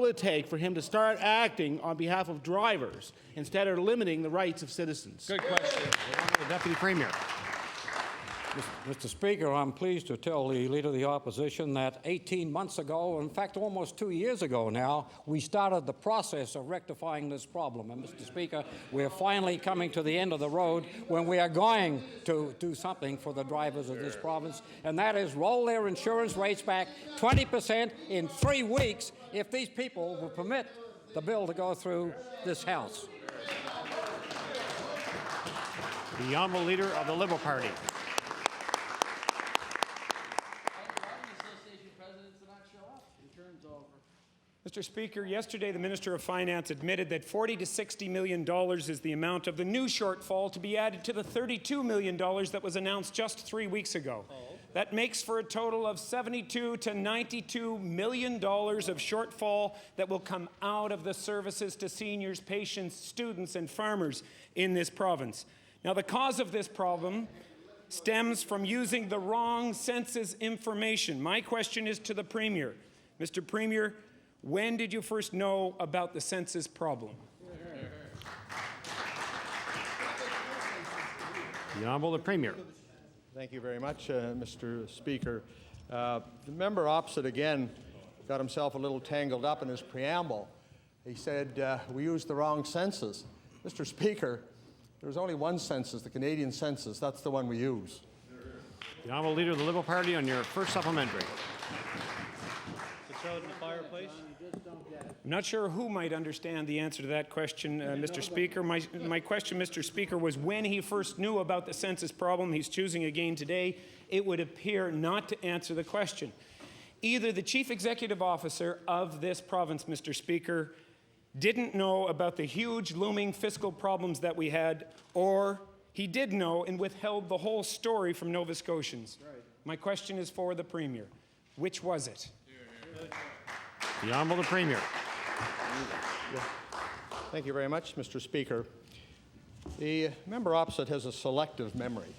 it take for him to start acting on behalf of drivers instead of limiting the rights of citizens? Good question. The Deputy Premier. Mr. Speaker, I'm pleased to tell the Leader of the Opposition that 18 months ago, in fact almost 2 years ago now, we started the process of rectifying this problem. And Mr. Speaker, we're finally coming to the end of the road when we are going to do something for the drivers of this province, and that is roll their insurance rates back 20% in 3 weeks if these people will permit the bill to go through this House. The Honourable Leader of the Liberal Party. Mr. Speaker, yesterday the Minister of Finance admitted that $40 to $60 million is the amount of the new shortfall to be added to the $32 million that was announced just 3 weeks ago. That makes for a total of $72 to $92 million of shortfall that will come out of the services to seniors, patients, students, and farmers in this province. Now, the cause of this problem stems from using the wrong census information. My question is to the Premier. Mr. Premier, when did you first know about the census problem? The Honourable the Premier. Thank you very much, Mr. Speaker. The member opposite again got himself a little tangled up in his preamble. He said we used the wrong census. Mr. Speaker, there's only one census, the Canadian census. That's the one we use. The Honourable Leader of the Liberal Party on your first supplementary. Throw it in the fireplace. I'm not sure who might understand the answer to that question, Mr. Speaker. My question, Mr. Speaker, was when he first knew about the census problem. He's choosing again today. It would appear not to answer the question. Either the Chief Executive Officer of this province, Mr. Speaker, didn't know about the huge looming fiscal problems that we had, or he did know and withheld the whole story from Nova Scotians. Right. My question is for the Premier. Which was it? The Honourable the Premier. Thank you very much, Mr. Speaker. The member opposite has a selective memory.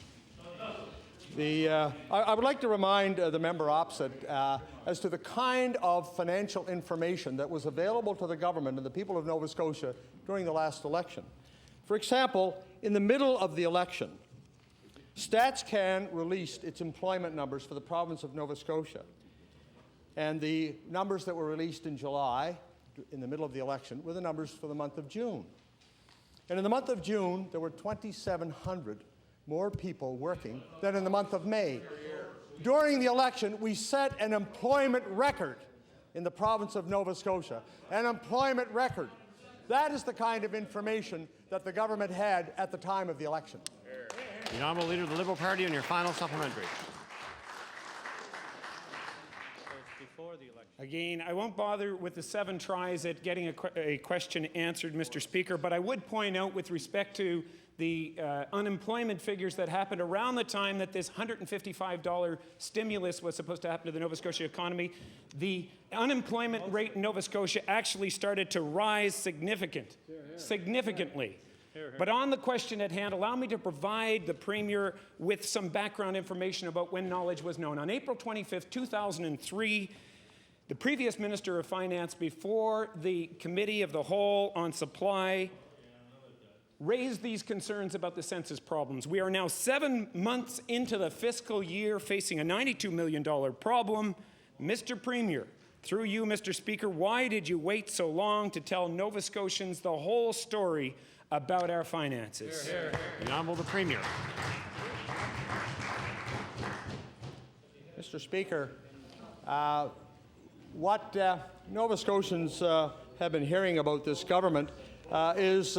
I would like to remind the member opposite as to the kind of financial information that was available to the government and the people of Nova Scotia during the last election. For example, in the middle of the election, StatsCan released its employment numbers for the province of Nova Scotia. And the numbers that were released in July, in the middle of the election, were the numbers for the month of June. And in the month of June, there were 2,700 more people working than in the month of May. During the election, we set an employment record in the province of Nova Scotia, an employment record. That is the kind of information that the government had at the time of the election. The Honourable Leader of the Liberal Party on your final supplementary. Again, I won't bother with the 7 tries at getting a question answered, Mr. Speaker, but I would point out with respect to the unemployment figures that happened around the time that this $155 stimulus was supposed to happen to the Nova Scotia economy, the unemployment rate in Nova Scotia actually started to rise significantly. But on the question at hand, allow me to provide the Premier with some background information about when knowledge was known. On April 25th, 2003, the previous Minister of Finance, before the Committee of the Whole on Supply, raised these concerns about the census problems. We are now 7 months into the fiscal year facing a $92 million problem. Mr. Premier, through you, Mr. Speaker, why did you wait so long to tell Nova Scotians the whole story about our finances? The Honourable the Premier. Mr. Speaker, what Nova Scotians have been hearing about this government is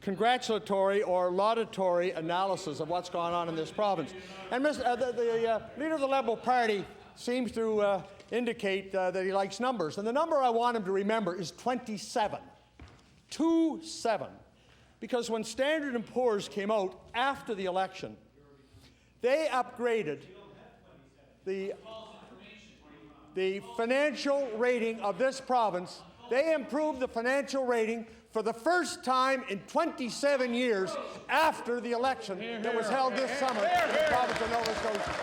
congratulatory or laudatory analysis of what's going on in this province. And the Leader of the Liberal Party seems to indicate that he likes numbers. And the number I want him to remember is 27. 27. Because when Standard & Poor's came out after the election, they upgraded the financial rating of this province. They improved the financial rating for the first time in 27 years after the election that was held this summer in the province of Nova Scotia.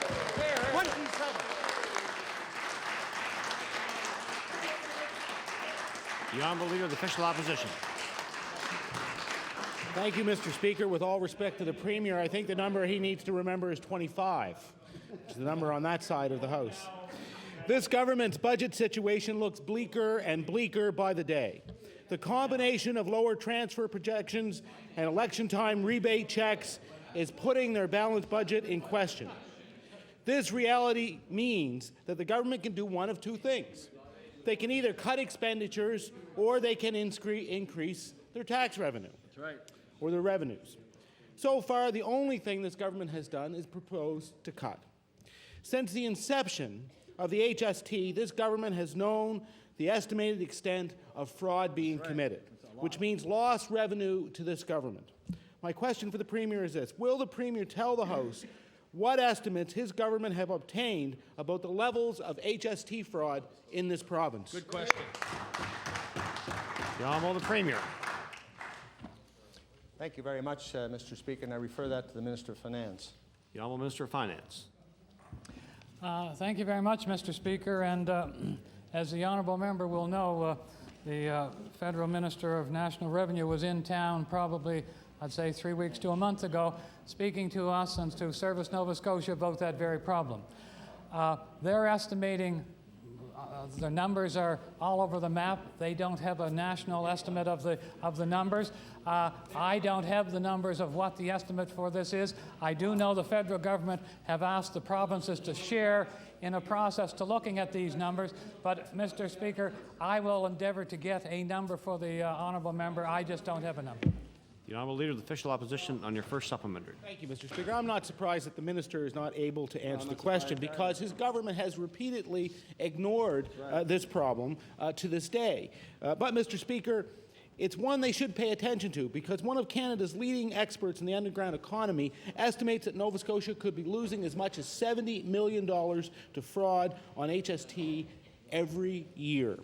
27. The Honourable Leader of the Official Opposition. Thank you, Mr. Speaker. With all respect to the Premier, I think the number he needs to remember is 25, which is the number on that side of the House. This government's budget situation looks bleaker and bleaker by the day. The combination of lower transfer projections and election time rebate checks is putting their balanced budget in question. This reality means that the government can do one of two things. They can either cut expenditures or they can increase their tax revenue. That's right. Or their revenues. So far, the only thing this government has done is propose to cut. Since the inception of the HST, this government has known the estimated extent of fraud being committed, which means lost revenue to this government. My question for the Premier is this: will the Premier tell the House what estimates his government have obtained about the levels of HST fraud in this province? Good question. The Honourable the Premier. Thank you very much, Mr. Speaker, and I refer that to the Minister of Finance. The Honourable Minister of Finance. Thank you very much, Mr. Speaker. And as the honourable member will know, the Federal Minister of National Revenue was in town probably, I'd say, 3 weeks to a month ago, speaking to us and to Service Nova Scotia about that very problem. They're estimating, the numbers are all over the map. They don't have a national estimate of the numbers. I don't have the numbers of what the estimate for this is. I do know the federal government have asked the provinces to share in a process to looking at these numbers. But, Mr. Speaker, I will endeavour to get a number for the honourable member. I just don't have a number. The Honourable Leader of the Official Opposition on your first supplementary. Thank you, Mr. Speaker. I'm not surprised that the minister is not able to answer the question because his government has repeatedly ignored this problem to this day. But, Mr. Speaker, it's one they should pay attention to because one of Canada's leading experts in the underground economy estimates that Nova Scotia could be losing as much as $70 million to fraud on HST every year.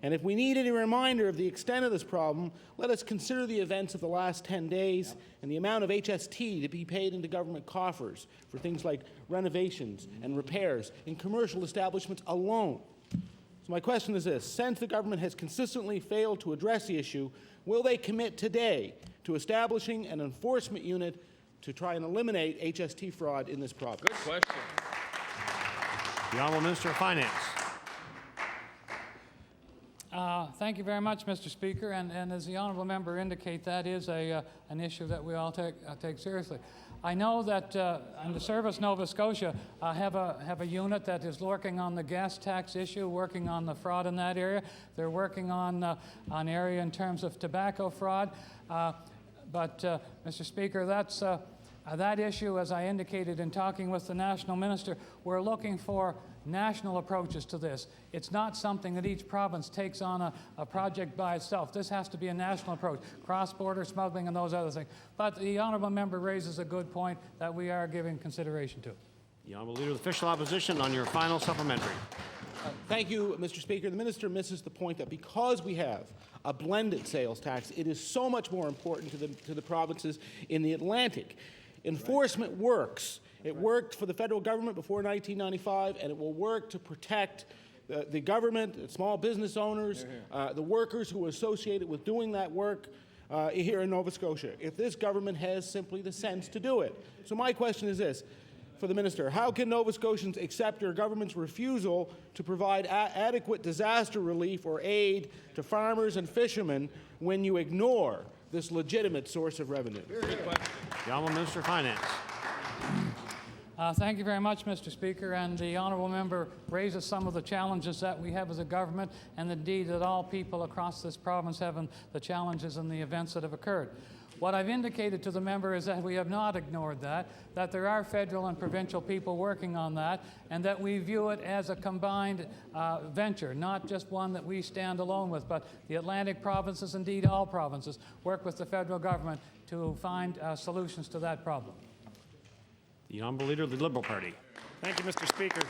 And if we need any reminder of the extent of this problem, let us consider the events of the last 10 days and the amount of HST to be paid into government coffers for things like renovations and repairs in commercial establishments alone. So my question is this: since the government has consistently failed to address the issue, will they commit today to establishing an enforcement unit to try and eliminate HST fraud in this province? Good question. The Honourable Minister of Finance. Thank you very much, Mr. Speaker. And as the honourable member indicate, that is an issue that we all take seriously. I know that in the Service Nova Scotia have a unit that is working on the gas tax issue, working on the fraud in that area. They're working on area in terms of tobacco fraud. But Mr. Speaker, that issue, as I indicated in talking with the national minister, we're looking for national approaches to this. It's not something that each province takes on a project by itself. This has to be a national approach, cross-border smuggling and those other things. But the honourable member raises a good point that we are giving consideration to. The Honourable Leader of the Official Opposition on your final supplementary. Thank you, Mr. Speaker. The minister misses the point that because we have a blended sales tax, it is so much more important to the provinces in the Atlantic. Enforcement works. It worked for the federal government before 1995, and it will work to protect the government, small business owners, the workers who are associated with doing that work here in Nova Scotia, if this government has simply the sense to do it. So my question is this for the minister: how can Nova Scotians accept your government's refusal to provide adequate disaster relief or aid to farmers and fishermen when you ignore this legitimate source of revenue? The Honourable Minister of Finance. Thank you very much, Mr. Speaker. And the honourable member raises some of the challenges that we have as a government, and indeed that all people across this province have in the challenges and the events that have occurred. What I've indicated to the member is that we have not ignored that there are federal and provincial people working on that, and that we view it as a combined venture, not just one that we stand alone with, but the Atlantic provinces, indeed all provinces, work with the federal government to find solutions to that problem. The Honourable Leader of the Liberal Party. Thank you, Mr. Speaker.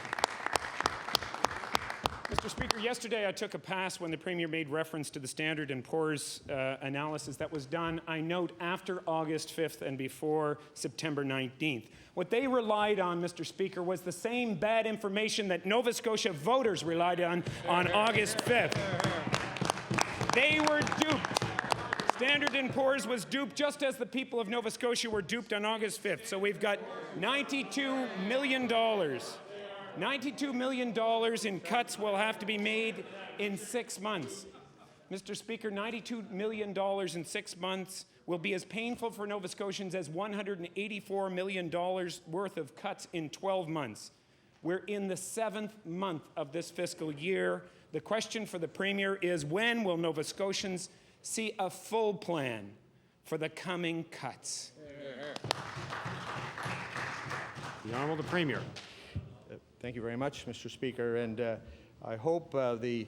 Mr. Speaker, yesterday I took a pass when the Premier made reference to the Standard & Poor's analysis that was done, I note, after August 5th and before September 19th. What they relied on, Mr. Speaker, was the same bad information that Nova Scotia voters relied on August 5th. They were duped. Standard & Poor's was duped just as the people of Nova Scotia were duped on August 5th. So we've got $92 million. $92 million in cuts will have to be made in 6 months. Mr. Speaker, $92 million in 6 months will be as painful for Nova Scotians as $184 million worth of cuts in 12 months. We're in the 7th month of this fiscal year. The question for the Premier is, when will Nova Scotians see a full plan for the coming cuts? The Honourable the Premier. Thank you very much, Mr. Speaker. And I hope the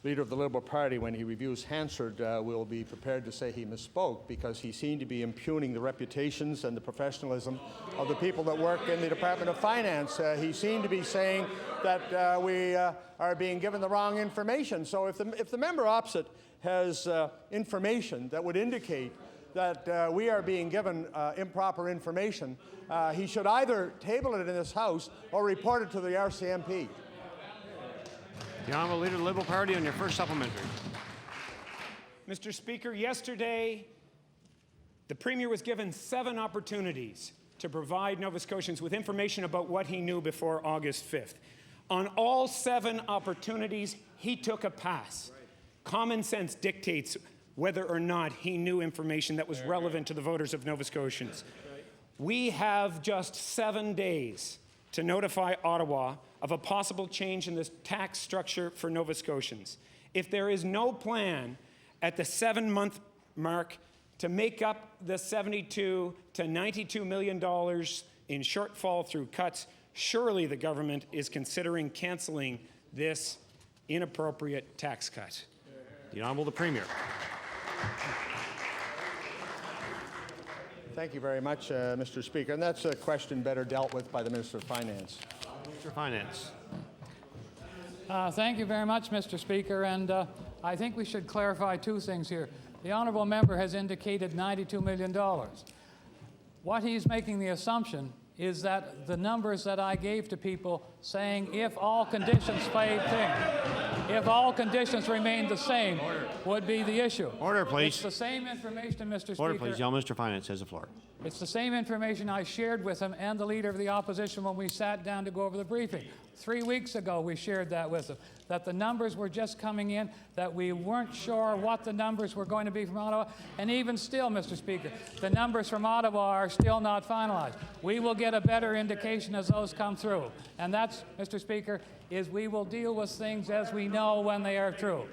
Leader of the Liberal Party, when he reviews Hansard, will be prepared to say he misspoke, because he seemed to be impugning the reputations and the professionalism of the people that work in the Department of Finance. He seemed to be saying that we are being given the wrong information. So if the member opposite has information that would indicate that we are being given improper information, he should either table it in this House or report it to the RCMP. The Honourable Leader of the Liberal Party on your first supplementary. Mr. Speaker, yesterday the Premier was given 7 opportunities to provide Nova Scotians with information about what he knew before August 5th. On all 7 opportunities, he took a pass. Common sense dictates whether or not he knew information that was relevant to the voters of Nova Scotians. We have just 7 days to notify Ottawa of a possible change in the tax structure for Nova Scotians. If there is no plan at the 7-month mark to make up the $72 to $92 million in shortfall through cuts, surely the government is considering cancelling this inappropriate tax cut. The Honourable the Premier. Thank you very much, Mr. Speaker. And that's a question better dealt with by the Minister of Finance. Minister of Finance. Thank you very much, Mr. Speaker. And I think we should clarify 2 things here. The honourable member has indicated $92 million. What he's making the assumption is that the numbers that I gave to people saying if all conditions stayed if all conditions remained the same would be the issue. Order, please. It's the same information, Mr. Speaker. Order, please. The Minister of Finance has the floor. It's the same information I shared with him and the Leader of the Opposition when we sat down to go over the briefing. 3 weeks ago, we shared that with them, that the numbers were just coming in, that we weren't sure what the numbers were going to be from Ottawa, and even still, Mr. Speaker, the numbers from Ottawa are still not finalized. We will get a better indication as those come through. And that's, Mr. Speaker, is we will deal with things as we know when they are true.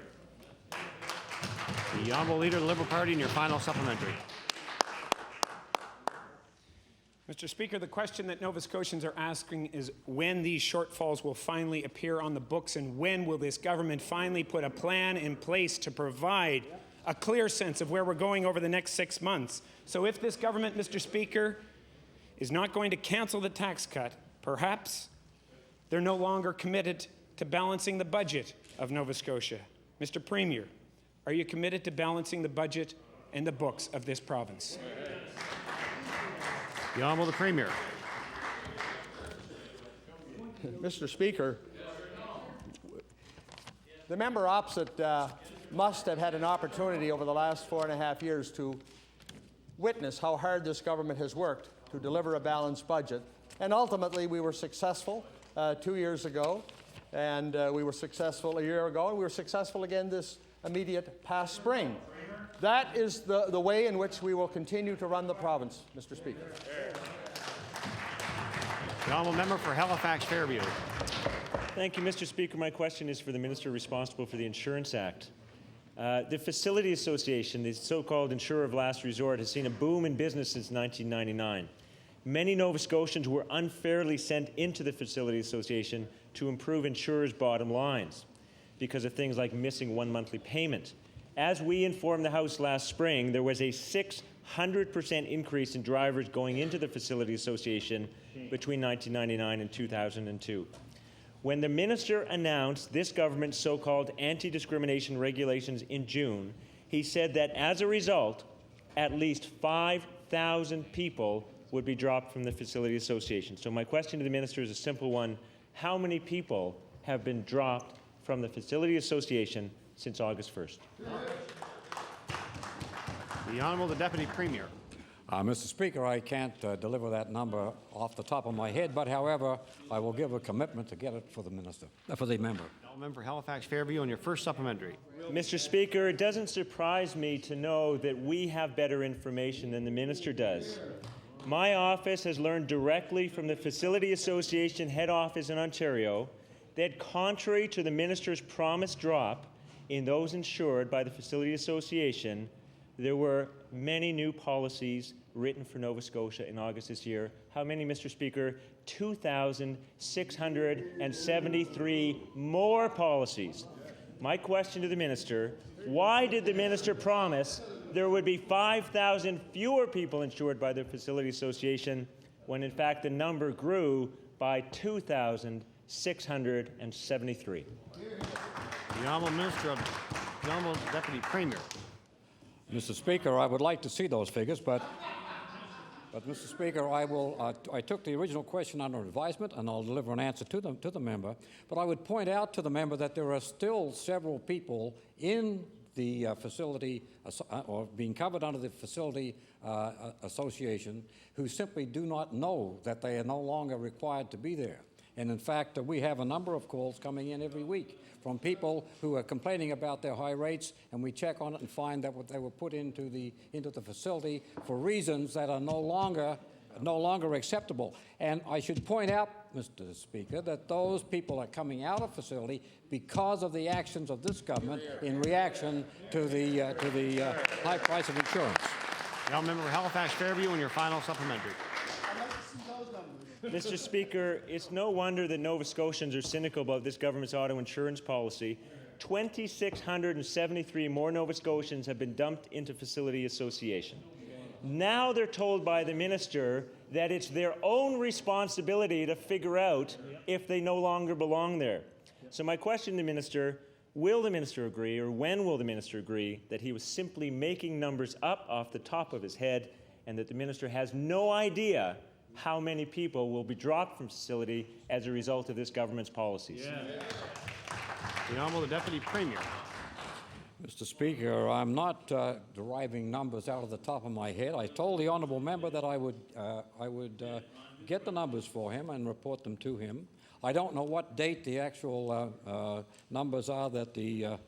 The Honourable Leader of the Liberal Party in your final supplementary. Mr. Speaker, the question that Nova Scotians are asking is when these shortfalls will finally appear on the books, and when will this government finally put a plan in place to provide a clear sense of where we're going over the next 6 months. So if this government, Mr. Speaker, is not going to cancel the tax cut, perhaps they're no longer committed to balancing the budget of Nova Scotia. Mr. Premier, are you committed to balancing the budget and the books of this province? The Honourable the Premier. Mr. Speaker, the member opposite must have had an opportunity over the last 4.5 years to witness how hard this government has worked to deliver a balanced budget. And ultimately, we were successful 2 years ago, and we were successful a year ago, and we were successful again this immediate past spring. That is the way in which we will continue to run the province, Mr. Speaker. The Honourable Member for Halifax Fairview. Thank you, Mr. Speaker. My question is for the Minister responsible for the Insurance Act. The Facility Association, the so-called insurer of last resort, has seen a boom in business since 1999. Many Nova Scotians were unfairly sent into the Facility Association to improve insurers' bottom lines because of things like missing one monthly payment. As we informed the House last spring, there was a 600% increase in drivers going into the Facility Association between 1999 and 2002. When the minister announced this government's so-called anti-discrimination regulations in June, he said that as a result, at least 5,000 people would be dropped from the Facility Association. So my question to the minister is a simple one. How many people have been dropped from the Facility Association since August 1st? The Honourable the Deputy Premier. Mr. Speaker, I can't deliver that number off the top of my head, but however, I will give a commitment to get it for the minister, for the member. Member for Halifax Fairview on your first supplementary. Mr. Speaker, it doesn't surprise me to know that we have better information than the minister does. My office has learned directly from the Facility Association head office in Ontario that contrary to the minister's promised drop in those insured by the Facility Association, there were many new policies written for Nova Scotia in August this year. How many, Mr. Speaker? 2,673 more policies. My question to the minister, why did the minister promise there would be 5,000 fewer people insured by the Facility Association when in fact the number grew by 2,673? The Honourable Minister of the Honourable Deputy Premier. Mr. Speaker, I would like to see those figures, but Mr. Speaker, I took the original question under advisement, and I'll deliver an answer to the member. But I would point out to the member that there are still several people in the facility, or being covered under the facility association, who simply do not know that they are no longer required to be there. And in fact, we have a number of calls coming in every week from people who are complaining about their high rates, and we check on it and find that they were put into the facility for reasons that are no longer acceptable. And I should point out, Mr. Speaker, that those people are coming out of facility because of the actions of this government in reaction to the high price of insurance. The honourable member for Halifax Fairview, and your final supplementary. Mr. Speaker, it's no wonder that Nova Scotians are cynical about this government's auto insurance policy. 2,673 more Nova Scotians have been dumped into facility association. Now they're told by the minister that it's their own responsibility to figure out if they no longer belong there. So my question to the minister, will the minister agree, or when will the minister agree, that he was simply making numbers up off the top of his head, and that the minister has no idea how many people will be dropped from facility as a result of this government's policies? The Honourable Deputy Premier. Mr. Speaker, I'm not deriving numbers out of the top of my head. I told the honourable member that I would get the numbers for him and report them to him. I don't know what date the actual numbers are that the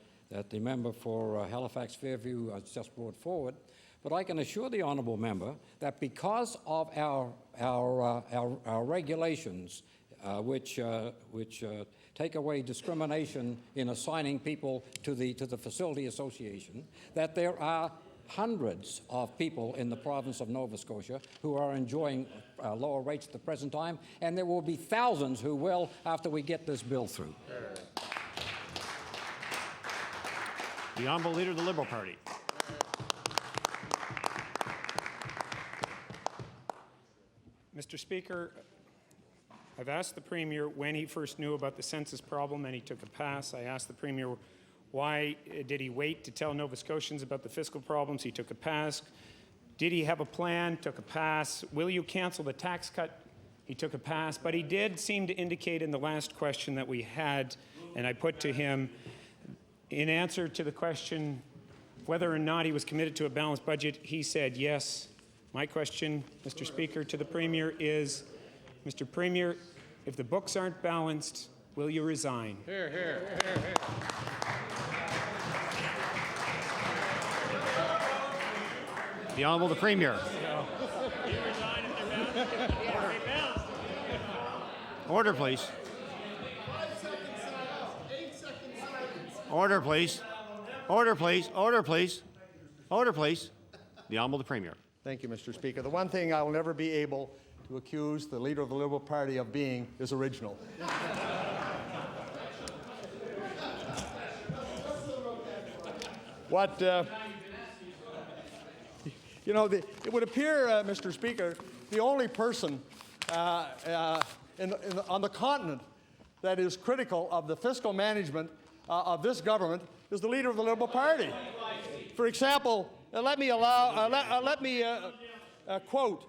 member for Halifax Fairview has just brought forward. But I can assure the honourable member that because of our regulations, which take away discrimination in assigning people to the facility association, that there are hundreds of people in the province of Nova Scotia who are enjoying lower rates at the present time, and there will be thousands who will after we get this bill through. The Honourable Leader of the Liberal Party. Mr. Speaker, I've asked the Premier when he first knew about the census problem, and he took a pass. I asked the Premier why did he wait to tell Nova Scotians about the fiscal problems. He took a pass. Did he have a plan? Took a pass. Will you cancel the tax cut? He took a pass. But he did seem to indicate in the last question that we had, and I put to him, in answer to the question whether or not he was committed to a balanced budget, he said yes. My question, Mr. Speaker, to the Premier is, Mr. Premier, if the books aren't balanced, will you resign? Here, here, here, here. The Honourable the Premier. Order, please. Order, please. Order, please. Order, please. Order, please. The Honourable the Premier. Thank you, Mr. Speaker. The one thing I will never be able to accuse the Leader of the Liberal Party of being is original. It would appear, Mr. Speaker, the only person on the continent that is critical of the fiscal management of this government is the Leader of the Liberal Party. For example, let me quote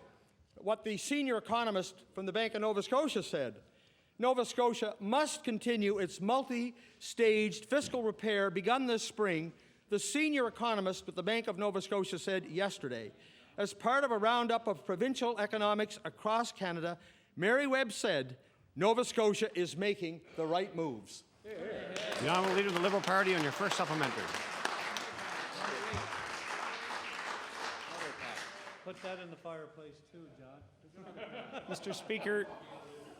what the senior economist from the Bank of Nova Scotia said. Nova Scotia must continue its multi-staged fiscal repair begun this spring, the senior economist with the Bank of Nova Scotia said yesterday. As part of a roundup of provincial economics across Canada, Mary Webb said, Nova Scotia is making the right moves. The Honourable Leader of the Liberal Party on your first supplementary. Put that in the fireplace too, John. Mr. Speaker,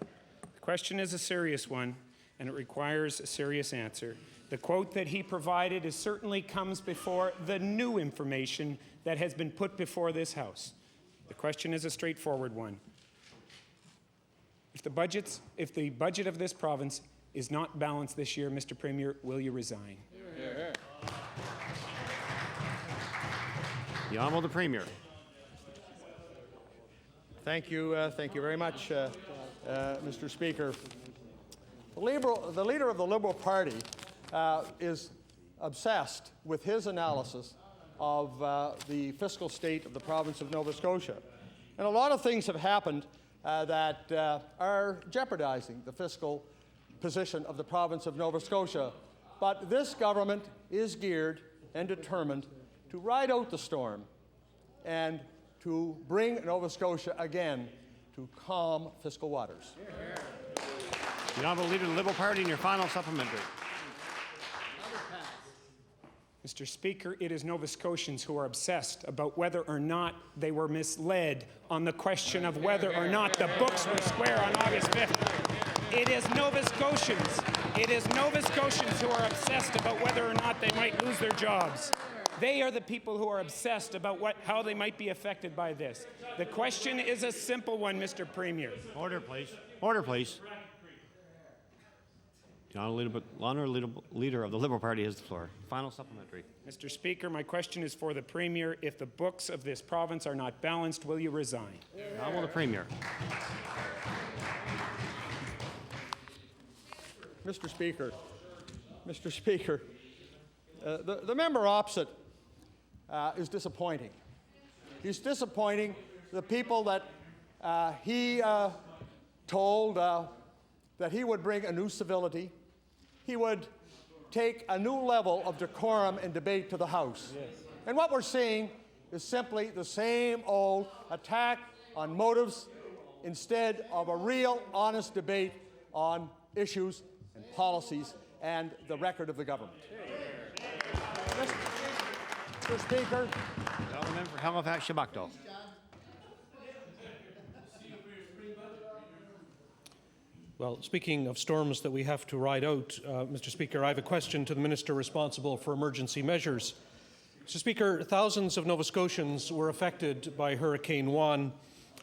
the question is a serious one, and it requires a serious answer. The quote that he provided certainly comes before the new information that has been put before this House. The question is a straightforward one. If the budget of this province is not balanced this year, Mr. Premier, will you resign? The Honourable the Premier. Thank you very much, Mr. Speaker. The Leader of the Liberal Party is obsessed with his analysis of the fiscal state of the province of Nova Scotia. And a lot of things have happened that are jeopardizing the fiscal position of the province of Nova Scotia. But this government is geared and determined to ride out the storm and to bring Nova Scotia again to calm fiscal waters. The Honourable Leader of the Liberal Party in your final supplementary. Mr. Speaker, it is Nova Scotians who are obsessed about whether or not they were misled on the question of whether or not the books were square on August 5th. It is Nova Scotians. It is Nova Scotians who are obsessed about whether or not they might lose their jobs. They are the people who are obsessed about how they might be affected by this. The question is a simple one, Mr. Premier. Order, please. Order, please. The Honourable Leader of the Liberal Party has the floor. Final supplementary. Mr. Speaker, my question is for the Premier. If the books of this province are not balanced, will you resign? Now will the Premier. Mr. Speaker, the member opposite is disappointing. He's disappointing the people that he told that he would bring a new civility. He would take a new level of decorum and debate to the House. Yes. And what we're seeing is simply the same old attack on motives instead of a real, honest debate on issues and policies and the record of the government. Mr. Speaker. The member for Halifax-Shabakto. Well, speaking of storms that we have to ride out, Mr. Speaker, I have a question to the Minister responsible for emergency measures. Mr. Speaker, thousands of Nova Scotians were affected by Hurricane Juan,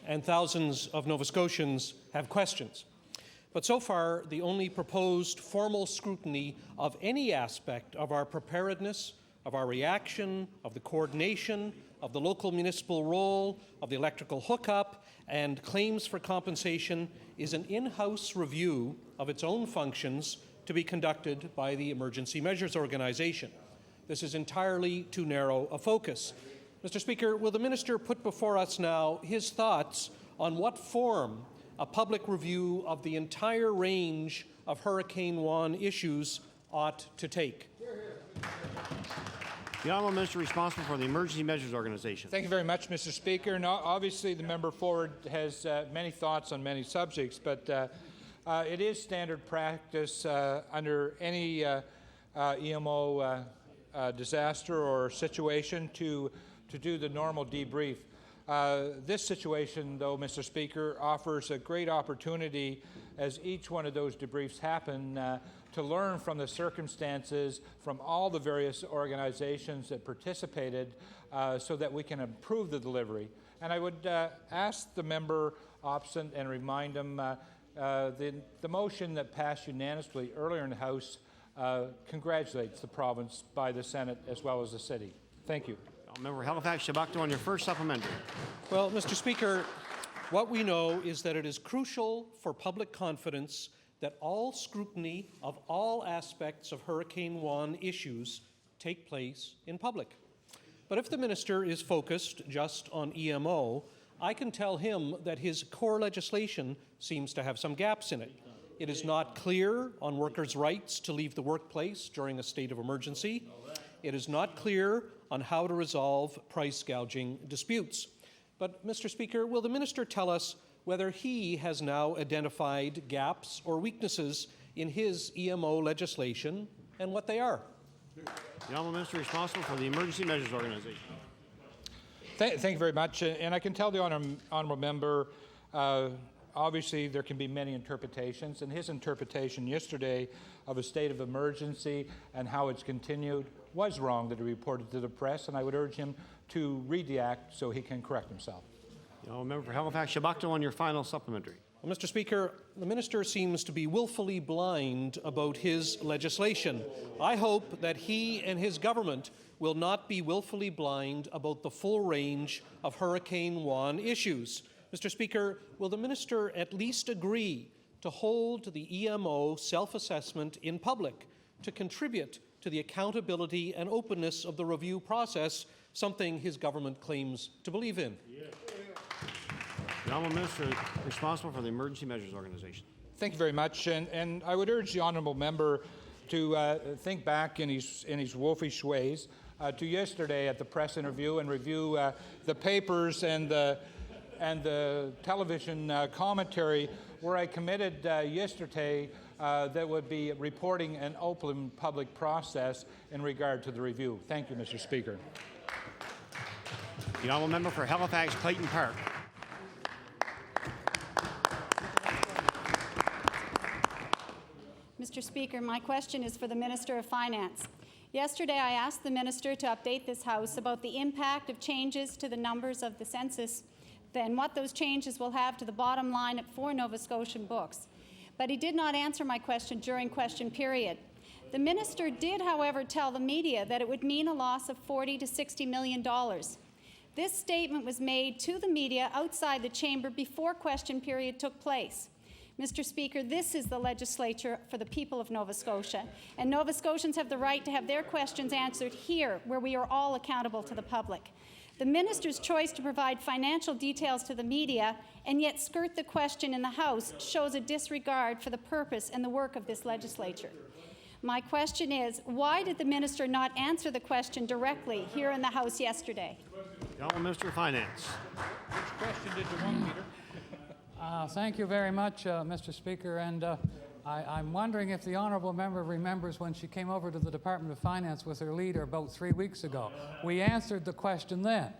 and thousands of Nova Scotians have questions. But so far, the only proposed formal scrutiny of any aspect of our preparedness, of our reaction, of the coordination, of the local municipal role, of the electrical hookup, and claims for compensation is an in-house review of its own functions to be conducted by the Emergency Measures Organization. This is entirely too narrow a focus. Mr. Speaker, will the Minister put before us now his thoughts on what form a public review of the entire range of Hurricane Juan issues ought to take? The Honourable Minister responsible for the Emergency Measures Organization. Thank you very much, Mr. Speaker. Now, obviously, the member forward has many thoughts on many subjects, but it is standard practice under any EMO disaster or situation to do the normal debrief. This situation, though, Mr. Speaker, offers a great opportunity as each one of those debriefs happen to learn from the circumstances from all the various organizations that participated so that we can improve the delivery. And I would ask the member opposite and remind him the motion that passed unanimously earlier in the House congratulates the province by the Senate as well as the city. Thank you. Member Halifax-Shabakto on your first supplementary. Well, Mr. Speaker, what we know is that it is crucial for public confidence that all scrutiny of all aspects of Hurricane Juan issues take place in public. But if the Minister is focused just on EMO, I can tell him that his core legislation seems to have some gaps in it. It is not clear on workers' rights to leave the workplace during a state of emergency. It is not clear on how to resolve price gouging disputes. But, Mr. Speaker, will the Minister tell us whether he has now identified gaps or weaknesses in his EMO legislation and what they are? The Honourable Minister responsible for the Emergency Measures Organization. Thank you very much. And I can tell the honourable member, obviously there can be many interpretations, and his interpretation yesterday of a state of emergency and how it's continued was wrong that he reported to the press, and I would urge him to read the act so he can correct himself. The member for Halifax-Shabakto on your final supplementary. Well, Mr. Speaker, the Minister seems to be willfully blind about his legislation. I hope that he and his government will not be willfully blind about the full range of Hurricane Juan issues. Mr. Speaker, will the Minister at least agree to hold the EMO self-assessment in public to contribute to the accountability and openness of the review process something his government claims to believe in? The Honourable Minister responsible for the Emergency Measures Organization. Thank you very much, and I would urge the honourable member to think back in his wolfish ways to yesterday at the press interview and review the papers and the television commentary where I committed yesterday that would be reporting an open public process in regard to the review. Thank you, Mr. Speaker. The honourable member for Halifax Clayton Park. Mr. Speaker, my question is for the Minister of Finance. Yesterday, I asked the Minister to update this House about the impact of changes to the numbers of the census and what those changes will have to the bottom line for Nova Scotian books. But he did not answer my question during question period. The Minister did, however, tell the media that it would mean a loss of $40 to $60 million. This statement was made to the media outside the chamber before question period took place. Mr. Speaker, this is the legislature for the people of Nova Scotia, and Nova Scotians have the right to have their questions answered here, where we are all accountable to the public. The minister's choice to provide financial details to the media and yet skirt the question in the House shows a disregard for the purpose and the work of this legislature. My question is, why did the minister not answer the question directly here in the House yesterday? The Honourable Minister of Finance. Which question did you want, Peter? Thank you very much, Mr. Speaker. And I'm wondering if the honourable member remembers when she came over to the Department of Finance with her leader about 3 weeks ago. We answered the question then.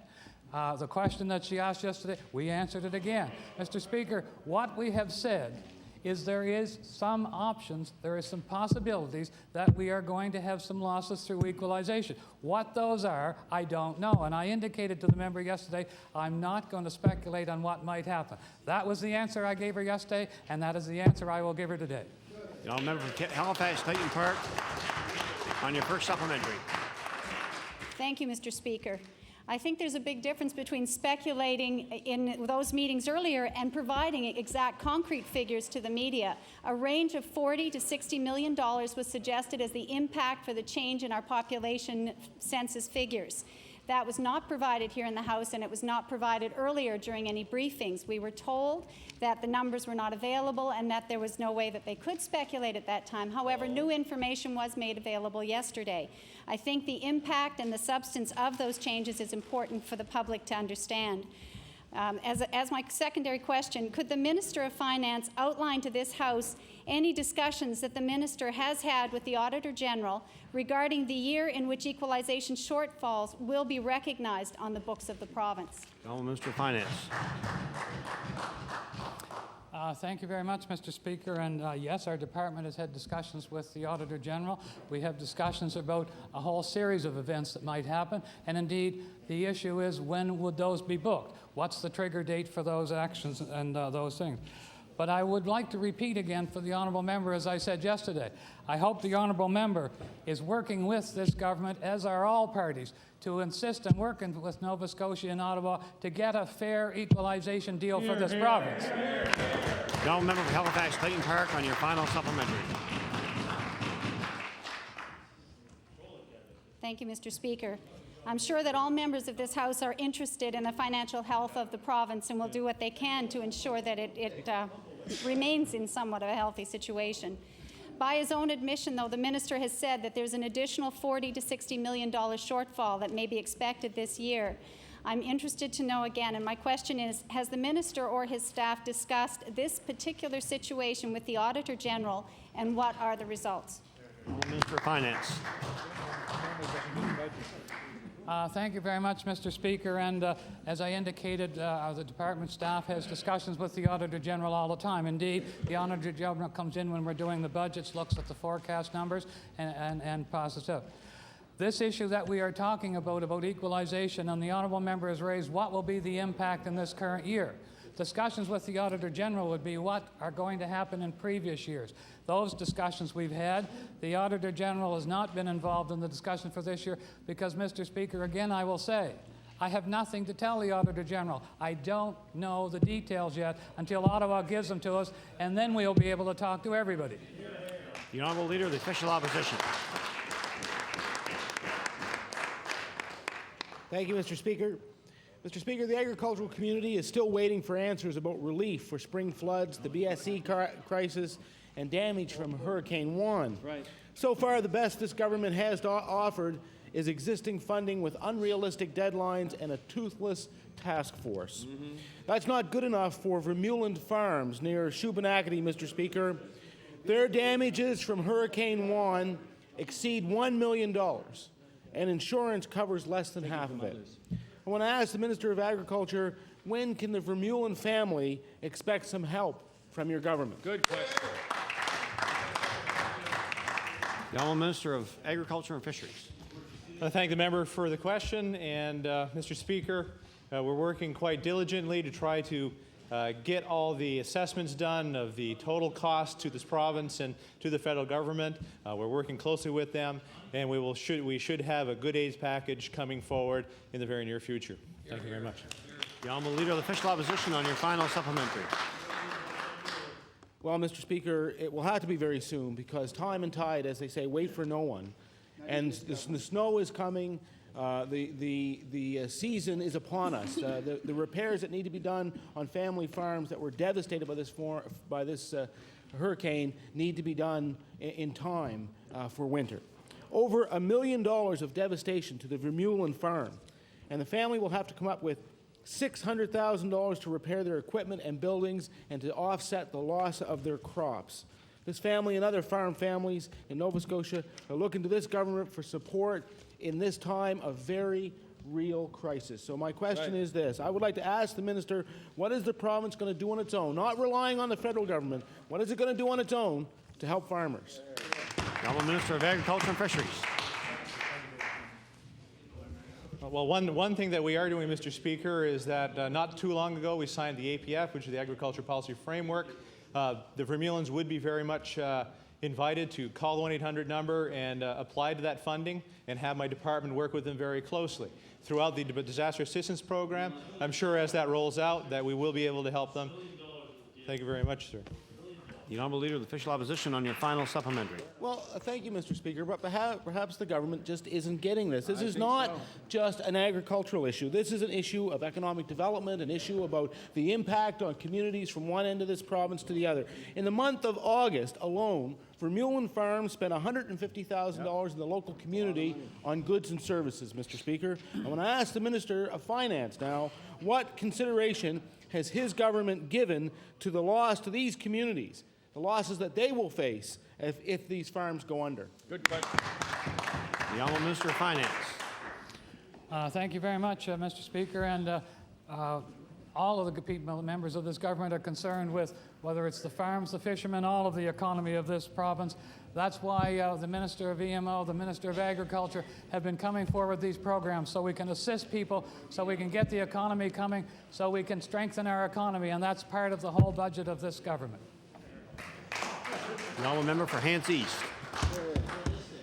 The question that she asked yesterday, we answered it again. Mr. Speaker, what we have said is there is some options, there is some possibilities that we are going to have some losses through equalization. What those are, I don't know. And I indicated to the member yesterday, I'm not going to speculate on what might happen. That was the answer I gave her yesterday, and that is the answer I will give her today. The honourable member for Halifax Clayton Park on your first supplementary. Thank you, Mr. Speaker. I think there's a big difference between speculating in those meetings earlier and providing exact concrete figures to the media. A range of $40 to $60 million was suggested as the impact for the change in our population census figures. That was not provided here in the House, and it was not provided earlier during any briefings. We were told that the numbers were not available and that there was no way that they could speculate at that time. However, new information was made available yesterday. I think the impact and the substance of those changes is important for the public to understand. As my secondary question, could the Minister of Finance outline to this House any discussions that the Minister has had with the Auditor General regarding the year in which equalization shortfalls will be recognized on the books of the province? Honourable Minister of Finance. Thank you very much, Mr. Speaker. And yes, our department has had discussions with the Auditor General. We have discussions about a whole series of events that might happen. And indeed, the issue is, when would those be booked? What's the trigger date for those actions and those things? But I would like to repeat again for the honourable member, as I said yesterday, I hope the honourable member is working with this government, as are all parties, to insist on working with Nova Scotia and Ottawa to get a fair equalization deal for this province. The honourable member for Halifax Clayton Park on your final supplementary. Thank you, Mr. Speaker. I'm sure that all members of this House are interested in the financial health of the province and will do what they can to ensure that it remains in somewhat of a healthy situation. By his own admission, though, the minister has said that there's an additional $40 to $60 million shortfall that may be expected this year. I'm interested to know again, and my question is, has the minister or his staff discussed this particular situation with the Auditor General, and what are the results? Minister of Finance. Thank you very much, Mr. Speaker. And as I indicated, the department staff has discussions with the Auditor General all the time. Indeed, the Auditor General comes in when we're doing the budgets, looks at the forecast numbers, and passes it. This issue that we are talking about equalization, and the honourable member has raised what will be the impact in this current year. Discussions with the Auditor General would be what are going to happen in previous years. Those discussions we've had, the Auditor General has not been involved in the discussion for this year because, Mr. Speaker, again I will say, I have nothing to tell the Auditor General. I don't know the details yet until Ottawa gives them to us, and then we'll be able to talk to everybody. The Honourable Leader of the Official Opposition. Thank you, Mr. Speaker. Mr. Speaker, the agricultural community is still waiting for answers about relief for spring floods, the BSE crisis, and damage from Hurricane Juan. Right. So far, the best this government has offered is existing funding with unrealistic deadlines and a toothless task force. That's not good enough for Vermeulen Farms near Shubenacadie, Mr. Speaker. Their damages from Hurricane Juan exceed $1 million, and insurance covers less than half of it. I want to ask the Minister of Agriculture, when can the Vermeulen family expect some help from your government? Good question. The Honourable Minister of Agriculture and Fisheries. I thank the member for the question, and Mr. Speaker, we're working quite diligently to try to get all the assessments done of the total cost to this province and to the federal government. We're working closely with them, and we should have a good aids package coming forward in the very near future. Thank you very much. The Honourable Leader of the Official Opposition on your final supplementary. Well, Mr. Speaker, it will have to be very soon because time and tide, as they say, wait for no one. And the snow is coming. The season is upon us. The repairs that need to be done on family farms that were devastated by this hurricane need to be done in time for winter. Over $1 million of devastation to the Vermeulen farm, and the family will have to come up with $600,000 to repair their equipment and buildings and to offset the loss of their crops. This family and other farm families in Nova Scotia are looking to this government for support in this time of very real crisis. So my question is this. I would like to ask the minister, what is the province going to do on its own, not relying on the federal government, what is it going to do on its own to help farmers? The Honourable Minister of Agriculture and Fisheries. Well, one thing that we are doing, Mr. Speaker, is that not too long ago we signed the APF, which is the Agriculture Policy Framework. The Vermeulens would be very much invited to call the 1-800 number and apply to that funding and have my department work with them very closely. Throughout the Disaster Assistance Program, I'm sure as that rolls out that we will be able to help them. Thank you very much, sir. The Honourable Leader of the Official Opposition on your final supplementary. Well, thank you, Mr. Speaker, but perhaps the government just isn't getting this. This is not just an agricultural issue. This is an issue of economic development, an issue about the impact on communities from one end of this province to the other. In the month of August alone, Vermeulen Farms spent $150,000 in the local community on goods and services, Mr. Speaker. I want to ask the Minister of Finance now, what consideration has his government given to the loss to these communities, the losses that they will face if these farms go under? Good question. The Honourable Minister of Finance. Thank you very much, Mr. Speaker. And all of the people, members of this government are concerned with whether it's the farms, the fishermen, all of the economy of this province. That's why the Minister of EMO, the Minister of Agriculture have been coming forward with these programs so we can assist people, so we can get the economy coming, so we can strengthen our economy, and that's part of the whole budget of this government. The Honourable Member for Hants East.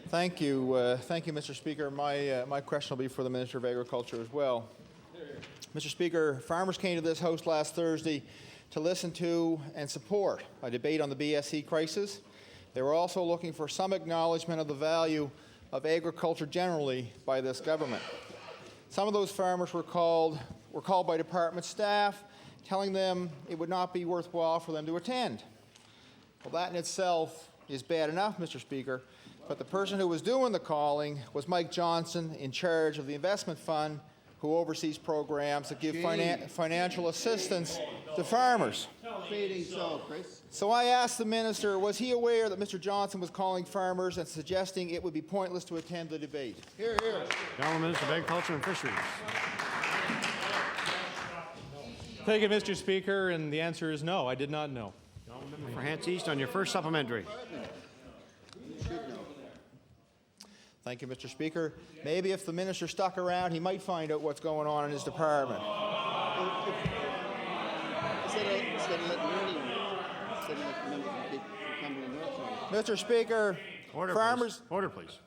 Thank you, Mr. Speaker. My question will be for the Minister of Agriculture as well. Mr. Speaker, farmers came to this House last Thursday to listen to and support a debate on the BSE crisis. They were also looking for some acknowledgement of the value of agriculture generally by this government. Some of those farmers were called by department staff, telling them it would not be worthwhile for them to attend. Well, that in itself is bad enough, Mr. Speaker, but the person who was doing the calling was Mike Johnson, in charge of the investment fund, who oversees programs that give financial assistance to farmers. So I asked the minister, was he aware that Mr. Johnson was calling farmers and suggesting it would be pointless to attend the debate? Hear, hear. The Honourable Minister of Agriculture and Fisheries. Thank you, Mr. Speaker, and the answer is no, I did not know. The Honourable Member for Hants East on your first supplementary. Thank you, Mr. Speaker. Maybe if the minister stuck around, he might find out what's going on in his department. Mr. Speaker, farmers... Please. Order, please.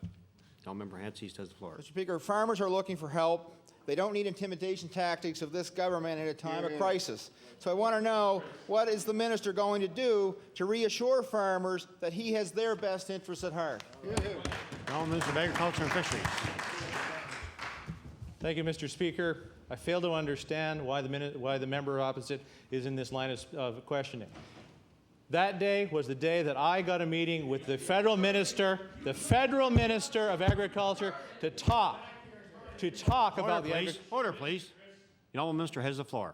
Honourable Member for Hants East has the floor. Mr. Speaker, farmers are looking for help. They don't need intimidation tactics of this government at a time of crisis. So I want to know, what is the minister going to do to reassure farmers that he has their best interests at heart? The Honourable Minister of Agriculture and Fisheries. Thank you, Mr. Speaker. I fail to understand why the member opposite is in this line of questioning. That day was the day that I got a meeting with the federal minister of Agriculture, to talk about the agriculture. Order, please. The honourable minister has the floor.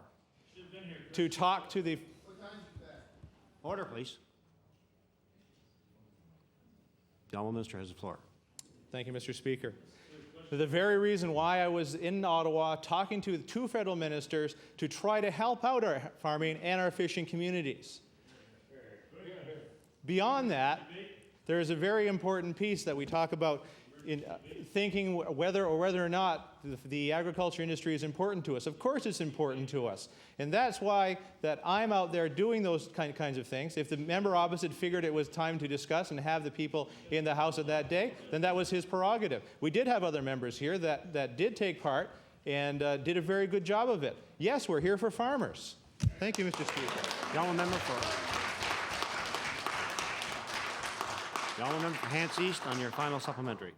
To talk to the. Order, please. The honourable minister has the floor. Thank you, Mr. Speaker. The very reason why I was in Ottawa talking to the two federal ministers to try to help out our farming and our fishing communities. Beyond that, there is a very important piece that we talk about in thinking whether or not the agriculture industry is important to us. Of course it's important to us. And that's why that I'm out there doing those kinds of things. If the member opposite figured it was time to discuss and have the people in the House of that day, then that was his prerogative. We did have other members here that did take part and did a very good job of it. Yes, we're here for farmers. Thank you, Mr. Speaker. The honourable member for Hants East on your final supplementary.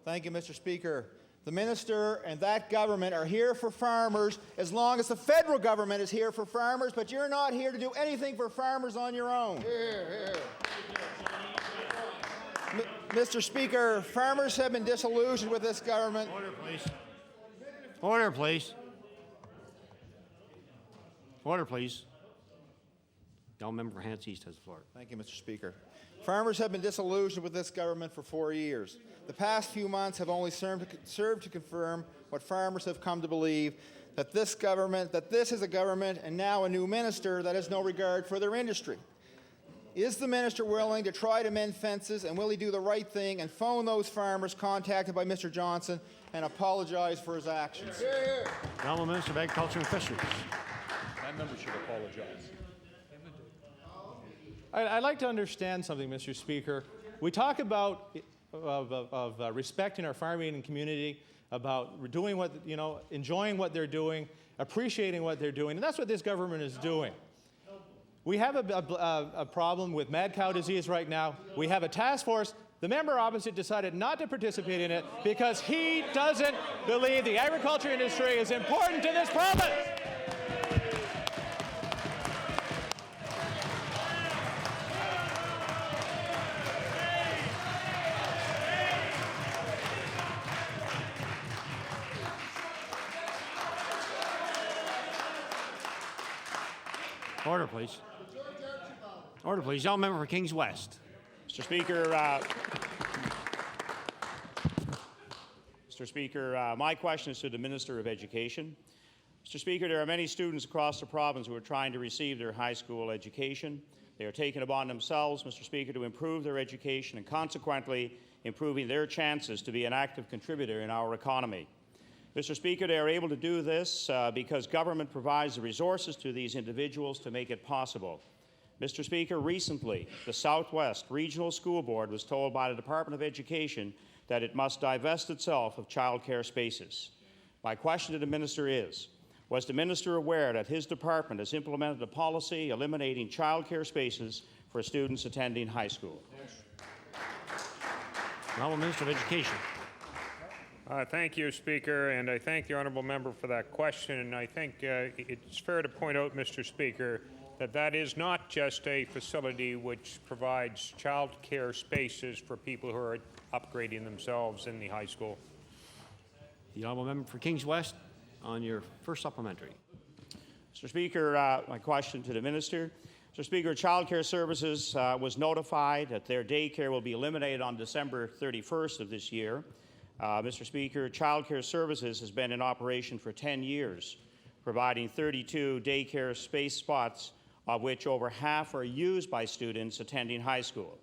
Thank you, Mr. Speaker. The minister and that government are here for farmers as long as the federal government is here for farmers, but you're not here to do anything for farmers on your own. Here. Mr. Speaker, farmers have been disillusioned with this government. Order, please. Order, please. Order, please. The honourable member for Hants East has the floor. Thank you, Mr. Speaker. Farmers have been disillusioned with this government for 4 years. The past few months have only served to confirm what farmers have come to believe, that this is a government and now a new minister that has no regard for their industry. Is the minister willing to try to mend fences, and will he do the right thing and phone those farmers contacted by Mr. Johnson and apologize for his actions? The honourable Minister of Agriculture and Fisheries. That member should apologize. I'd like to understand something, Mr. Speaker. We talk about respecting our farming community, about doing what, enjoying what they're doing, appreciating what they're doing, and that's what this government is doing. We have a problem with mad cow disease right now. We have a task force. The member opposite decided not to participate in it because he doesn't believe the agriculture industry is important to this province. Order, please. Order, please. The honourable member for Kings West. Mr. Speaker, my question is to the Minister of Education. Mr. Speaker, there are many students across the province who are trying to receive their high school education. They are taking it upon themselves, Mr. Speaker, to improve their education and consequently improving their chances to be an active contributor in our economy. Mr. Speaker, they are able to do this because government provides the resources to these individuals to make it possible. Mr. Speaker, recently, the Southwest Regional School Board was told by the Department of Education that it must divest itself of childcare spaces. My question to the Minister is, was the Minister aware that his department has implemented a policy eliminating childcare spaces for students attending high school? The honourable Minister of Education. Thank you, Speaker, and I thank the honourable member for that question. And I think it's fair to point out, Mr. Speaker, that is not just a facility which provides child care spaces for people who are upgrading themselves in the high school. The honourable member for Kings West on your first supplementary. Mr. Speaker, my question to the Minister. Mr. Speaker, Child Care Services was notified that their daycare will be eliminated on December 31st of this year. Mr. Speaker, Child Care Services has been in operation for 10 years, providing 32 daycare space spots, of which over half are used by students attending high school.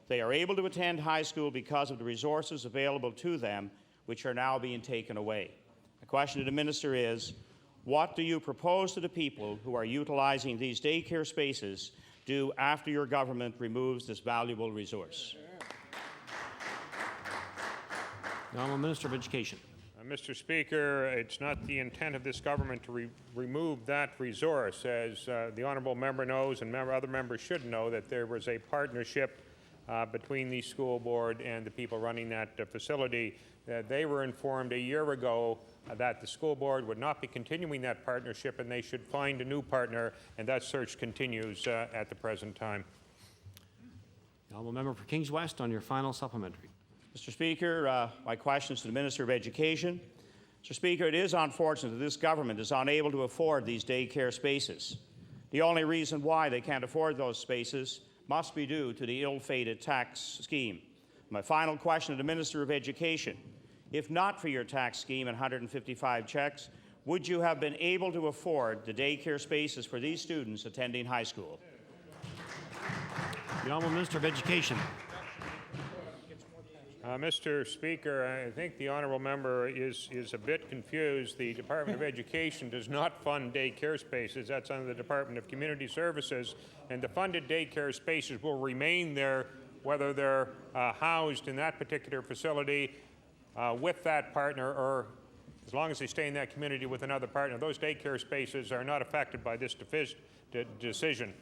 They are able to attend high school because of the resources available to them, which are now being taken away. The question to the Minister is, what do you propose to the people who are utilizing these daycare spaces do after your government removes this valuable resource? The honourable Minister of Education. Mr. Speaker, it's not the intent of this government to remove that resource. As the honourable member knows, and other members should know, that there was a partnership between the school board and the people running that facility. They were informed a year ago that the school board would not be continuing that partnership and they should find a new partner, and that search continues at the present time. The honourable member for Kings West on your final supplementary. Mr. Speaker, my question is to the Minister of Education. Mr. Speaker, it is unfortunate that this government is unable to afford these daycare spaces. The only reason why they can't afford those spaces must be due to the ill-fated tax scheme. My final question to the Minister of Education: if not for your tax scheme and 155 checks, would you have been able to afford the daycare spaces for these students attending high school? The Honourable Minister of Education. Mr. Speaker, I think the honourable member is a bit confused. The Department of Education does not fund daycare spaces. That's under the Department of Community Services, and the funded daycare spaces will remain there whether they're housed in that particular facility with that partner, or as long as they stay in that community with another partner. Those daycare spaces are not affected by this decision.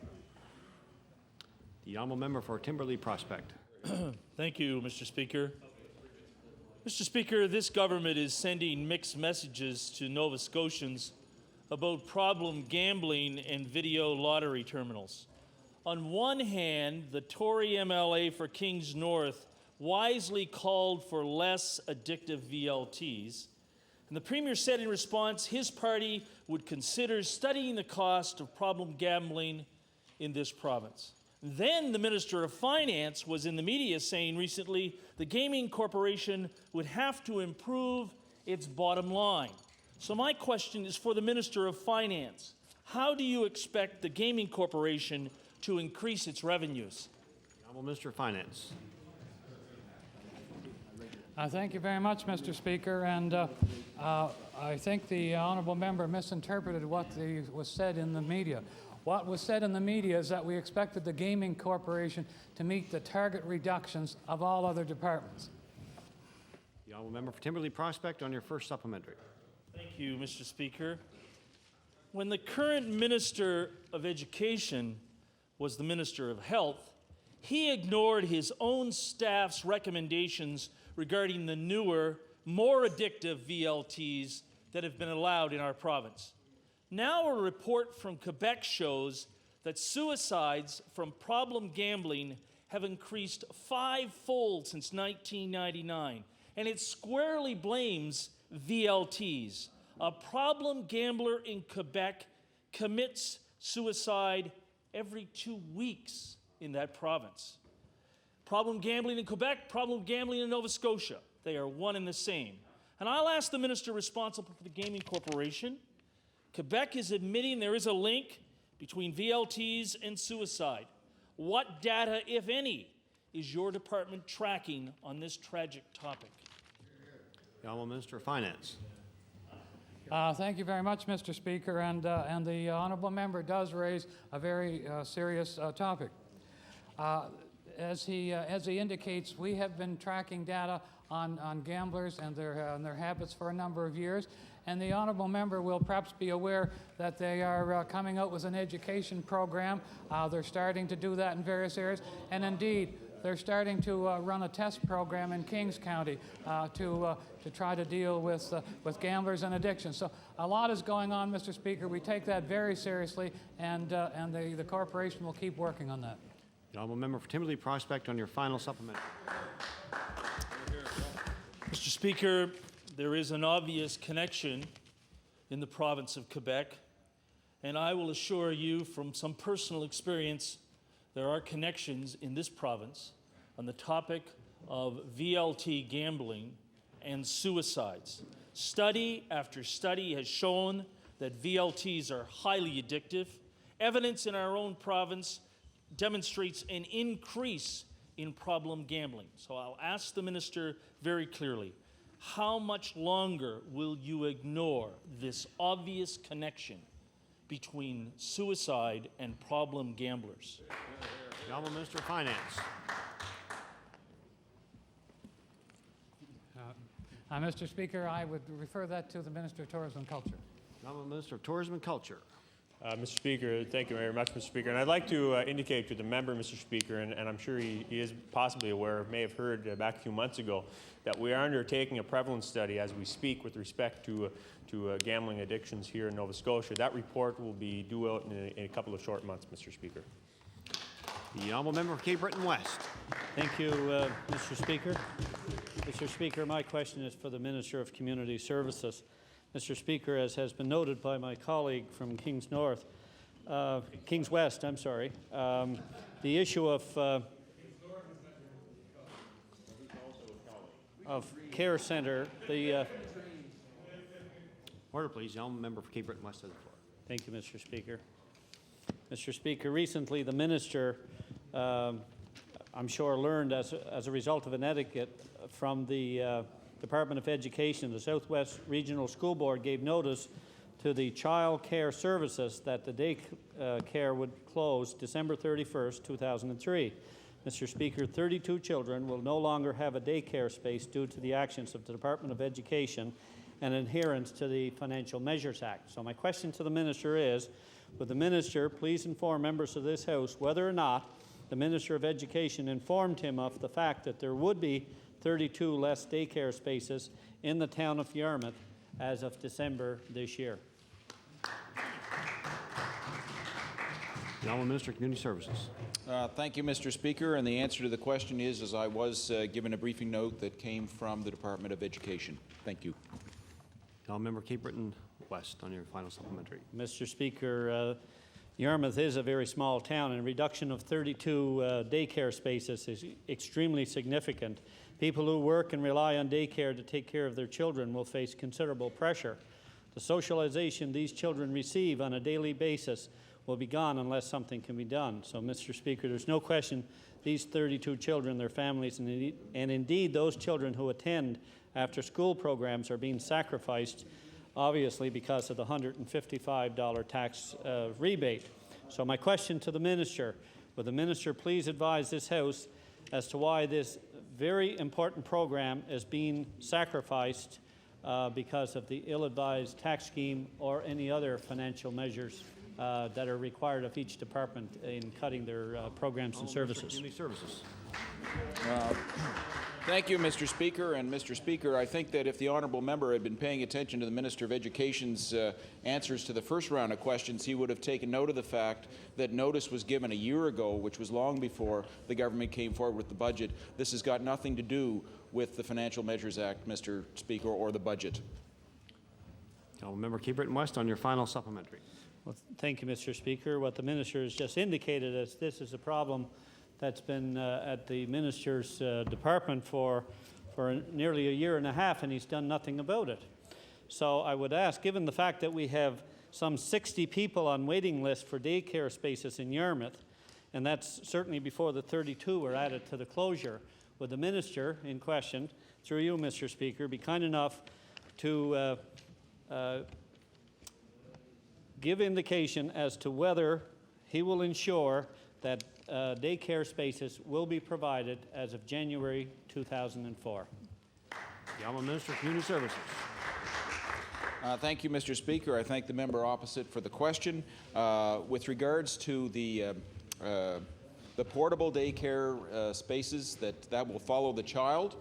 The honourable member for Timberley Prospect. Thank you, Mr. Speaker. Mr. Speaker, this government is sending mixed messages to Nova Scotians about problem gambling and video lottery terminals. On one hand, the Tory MLA for Kings North wisely called for less addictive VLTs, and the Premier said in response his party would consider studying the cost of problem gambling in this province. Then the Minister of Finance was in the media saying recently the Gaming Corporation would have to improve its bottom line. So my question is for the Minister of Finance. How do you expect the Gaming Corporation to increase its revenues? Honourable Minister of Finance. Thank you very much, Mr. Speaker. And I think the honourable member misinterpreted what was said in the media. What was said in the media is that we expected the Gaming Corporation to meet the target reductions of all other departments. The honourable member for Timberley Prospect on your first supplementary. Thank you, Mr. Speaker. When the current Minister of Education was the Minister of Health, he ignored his own staff's recommendations regarding the newer, more addictive VLTs that have been allowed in our province. Now a report from Quebec shows that suicides from problem gambling have increased 5-fold since 1999, and it squarely blames VLTs. A problem gambler in Quebec commits suicide every 2 weeks in that province. Problem gambling in Quebec, problem gambling in Nova Scotia. They are one and the same. And I'll ask the minister responsible for the Gaming Corporation. Quebec is admitting there is a link between VLTs and suicide. What data, if any, is your department tracking on this tragic topic? The Honourable Minister of Finance. Thank you very much, Mr. Speaker, and the honourable member does raise a very serious topic. As he indicates, we have been tracking data on gamblers and their habits for a number of years, and the honourable member will perhaps be aware that they are coming out with an education program. They're starting to do that in various areas, and indeed, they're starting to run a test program in Kings County to try to deal with gamblers and addiction. So a lot is going on, Mr. Speaker. We take that very seriously, and the corporation will keep working on that. The honourable member for Timberley Prospect on your final supplement. Mr. Speaker, there is an obvious connection in the province of Quebec, and I will assure you from some personal experience there are connections in this province on the topic of VLT gambling and suicides. Study after study has shown that VLTs are highly addictive. Evidence in our own province demonstrates an increase in problem gambling. So I'll ask the minister very clearly, how much longer will you ignore this obvious connection between suicide and problem gamblers? The Honourable Minister of Finance. Mr. Speaker, I would refer that to the Minister of Tourism and Culture. The Honourable Minister of Tourism and Culture. Mr. Speaker, thank you very much, Mr. Speaker. And I'd like to indicate to the member, Mr. Speaker, and I'm sure he is possibly aware, may have heard back a few months ago, that we are undertaking a prevalence study as we speak with respect to gambling addictions here in Nova Scotia. That report will be due out in a couple of short months, Mr. Speaker. The honourable member for Cape Breton West. Thank you, Mr. Speaker. Mr. Speaker, my question is for the Minister of Community Services. Mr. Speaker, as has been noted by my colleague from Kings West, I'm sorry, the issue of care centre, Order, please. The honourable member for Cape Breton West has the floor. Thank you, Mr. Speaker. Mr. Speaker, recently the Minister, I'm sure, learned as a result of an etiquette from the Department of Education, the Southwest Regional School Board gave notice to the child care services that the day care would close December 31st, 2003. Mr. Speaker, 32 children will no longer have a daycare space due to the actions of the Department of Education and adherence to the Financial Measures Act. So my question to the Minister is, would the Minister please inform members of this House whether or not the Minister of Education informed him of the fact that there would be 32 less daycare spaces in the town of Yarmouth as of December this year? The honourable Minister of Community Services. Thank you, Mr. Speaker. And the answer to the question is, as I was given a briefing note that came from the Department of Education. Thank you. The honourable member for Cape Breton West on your final supplementary. Mr. Speaker, Yarmouth is a very small town, and a reduction of 32 daycare spaces is extremely significant. People who work and rely on daycare to take care of their children will face considerable pressure. The socialization these children receive on a daily basis will be gone unless something can be done. So, Mr. Speaker, there's no question these 32 children, their families, and indeed those children who attend after-school programs are being sacrificed, obviously because of the $155 tax rebate. So my question to the Minister, would the Minister please advise this House as to why this very important program is being sacrificed because of the ill-advised tax scheme or any other financial measures that are required of each department in cutting their programs and services? Thank you, Mr. Speaker. And Mr. Speaker, I think that if the honourable member had been paying attention to the Minister of Education's answers to the first round of questions, he would have taken note of the fact that notice was given a year ago, which was long before the government came forward with the budget. This has got nothing to do with the Financial Measures Act, Mr. Speaker, or the budget. Member Cape Breton West on your final supplementary. Well, thank you, Mr. Speaker. What the Minister has just indicated is this is a problem that's been at the Minister's department for nearly a year and a half, and he's done nothing about it. So I would ask, given the fact that we have some 60 people on waiting lists for daycare spaces in Yarmouth, and that's certainly before the 32 were added to the closure, would the Minister in question, through you, Mr. Speaker, be kind enough to give indication as to whether he will ensure that daycare spaces will be provided as of January 2004. The Honourable Minister of Community Services. Thank you, Mr. Speaker. I thank the member opposite for the question. With regards to the portable daycare spaces, that will follow the child.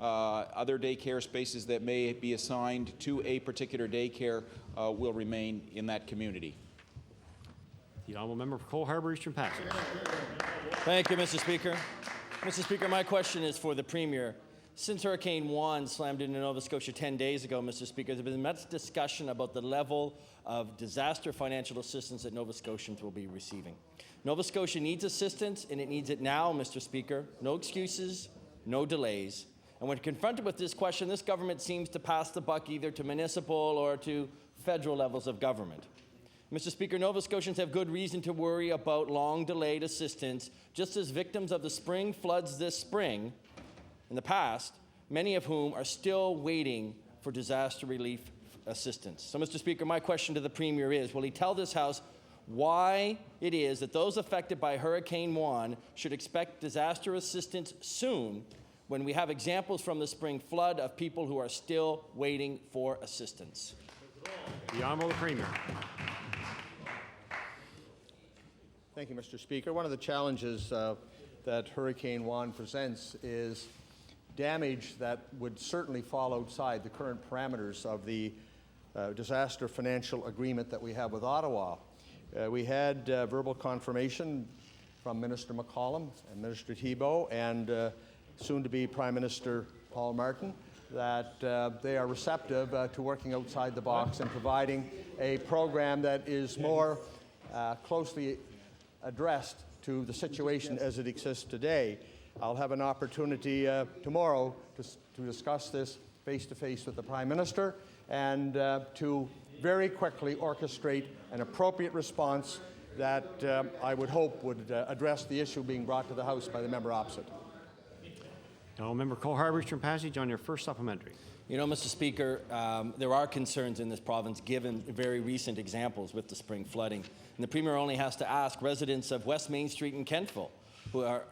Other daycare spaces that may be assigned to a particular daycare will remain in that community. The honourable member for Cole Harbour Eastern Passage. Thank you, Mr. Speaker. Mr. Speaker, my question is for the Premier. Since Hurricane Juan slammed into Nova Scotia 10 days ago, Mr. Speaker, there's been much discussion about the level of disaster financial assistance that Nova Scotians will be receiving. Nova Scotia needs assistance, and it needs it now, Mr. Speaker. No excuses, no delays. And when confronted with this question, this government seems to pass the buck either to municipal or to federal levels of government. Mr. Speaker, Nova Scotians have good reason to worry about long-delayed assistance, just as victims of the spring floods this spring, in the past, many of whom are still waiting for disaster relief assistance. So, Mr. Speaker, my question to the Premier is, will he tell this House why it is that those affected by Hurricane Juan should expect disaster assistance soon when we have examples from the spring flood of people who are still waiting for assistance? The Honourable Premier. Thank you, Mr. Speaker. One of the challenges that Hurricane Juan presents is damage that would certainly fall outside the current parameters of the disaster financial agreement that we have with Ottawa. We had verbal confirmation from Minister McCollum and Minister Thibeault and soon-to-be Prime Minister Paul Martin that they are receptive to working outside the box and providing a program that is more closely addressed to the situation as it exists today. I'll have an opportunity tomorrow to discuss this face-to-face with the Prime Minister and to very quickly orchestrate an appropriate response that I would hope would address the issue being brought to the House by the member opposite. Member Cole Harbour, Eastern Passage, on your first supplementary. You know, Mr. Speaker, there are concerns in this province given very recent examples with the spring flooding. And the Premier only has to ask residents of West Main Street in Kentville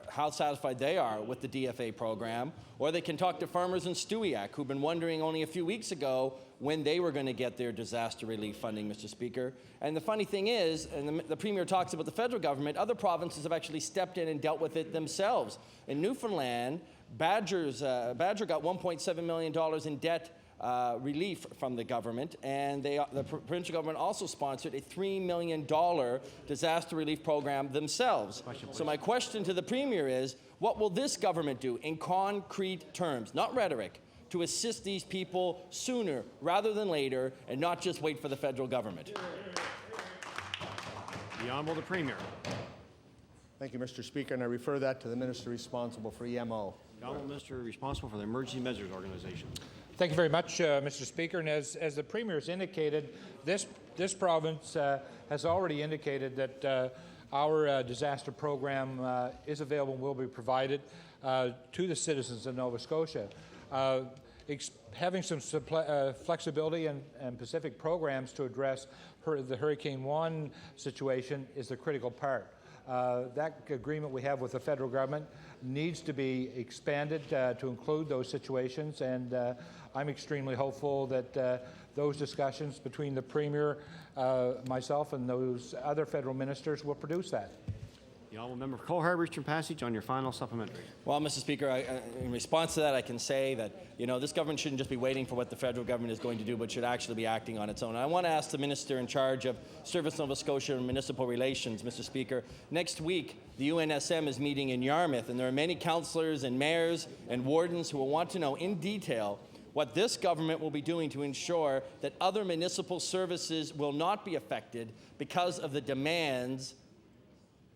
how satisfied they are with the DFA program, or they can talk to farmers in Stewiacke who've been wondering only a few weeks ago when they were going to get their disaster relief funding, Mr. Speaker. And the funny thing is, and the Premier talks about the federal government, other provinces have actually stepped in and dealt with it themselves. In Newfoundland, Badger got $1.7 million in debt relief from the government, and the provincial government also sponsored a $3 million disaster relief program themselves. So my question to the Premier is, what will this government do in concrete terms, not rhetoric, to assist these people sooner rather than later and not just wait for the federal government? The Honourable the Premier. Thank you, Mr. Speaker, and I refer that to the Minister responsible for EMO. The Honourable Minister responsible for the Emergency Measures Organization. Thank you very much, Mr. Speaker. And as the Premier has indicated, this province has already indicated that our disaster program is available and will be provided to the citizens of Nova Scotia. Having some flexibility and specific programs to address the Hurricane Juan situation is the critical part. That agreement we have with the federal government needs to be expanded to include those situations, and I'm extremely hopeful that those discussions between the Premier, myself, and those other federal ministers will produce that. The Honourable Member for Cole Harbour, Eastern Passage, on your final supplementary. Well, Mr. Speaker, in response to that, I can say that, you know, this government shouldn't just be waiting for what the federal government is going to do, but should actually be acting on its own. And I want to ask the Minister in charge of Service Nova Scotia and Municipal Relations, Mr. Speaker, next week the UNSM is meeting in Yarmouth, and there are many councillors and mayors and wardens who will want to know in detail what this government will be doing to ensure that other municipal services will not be affected because of the demands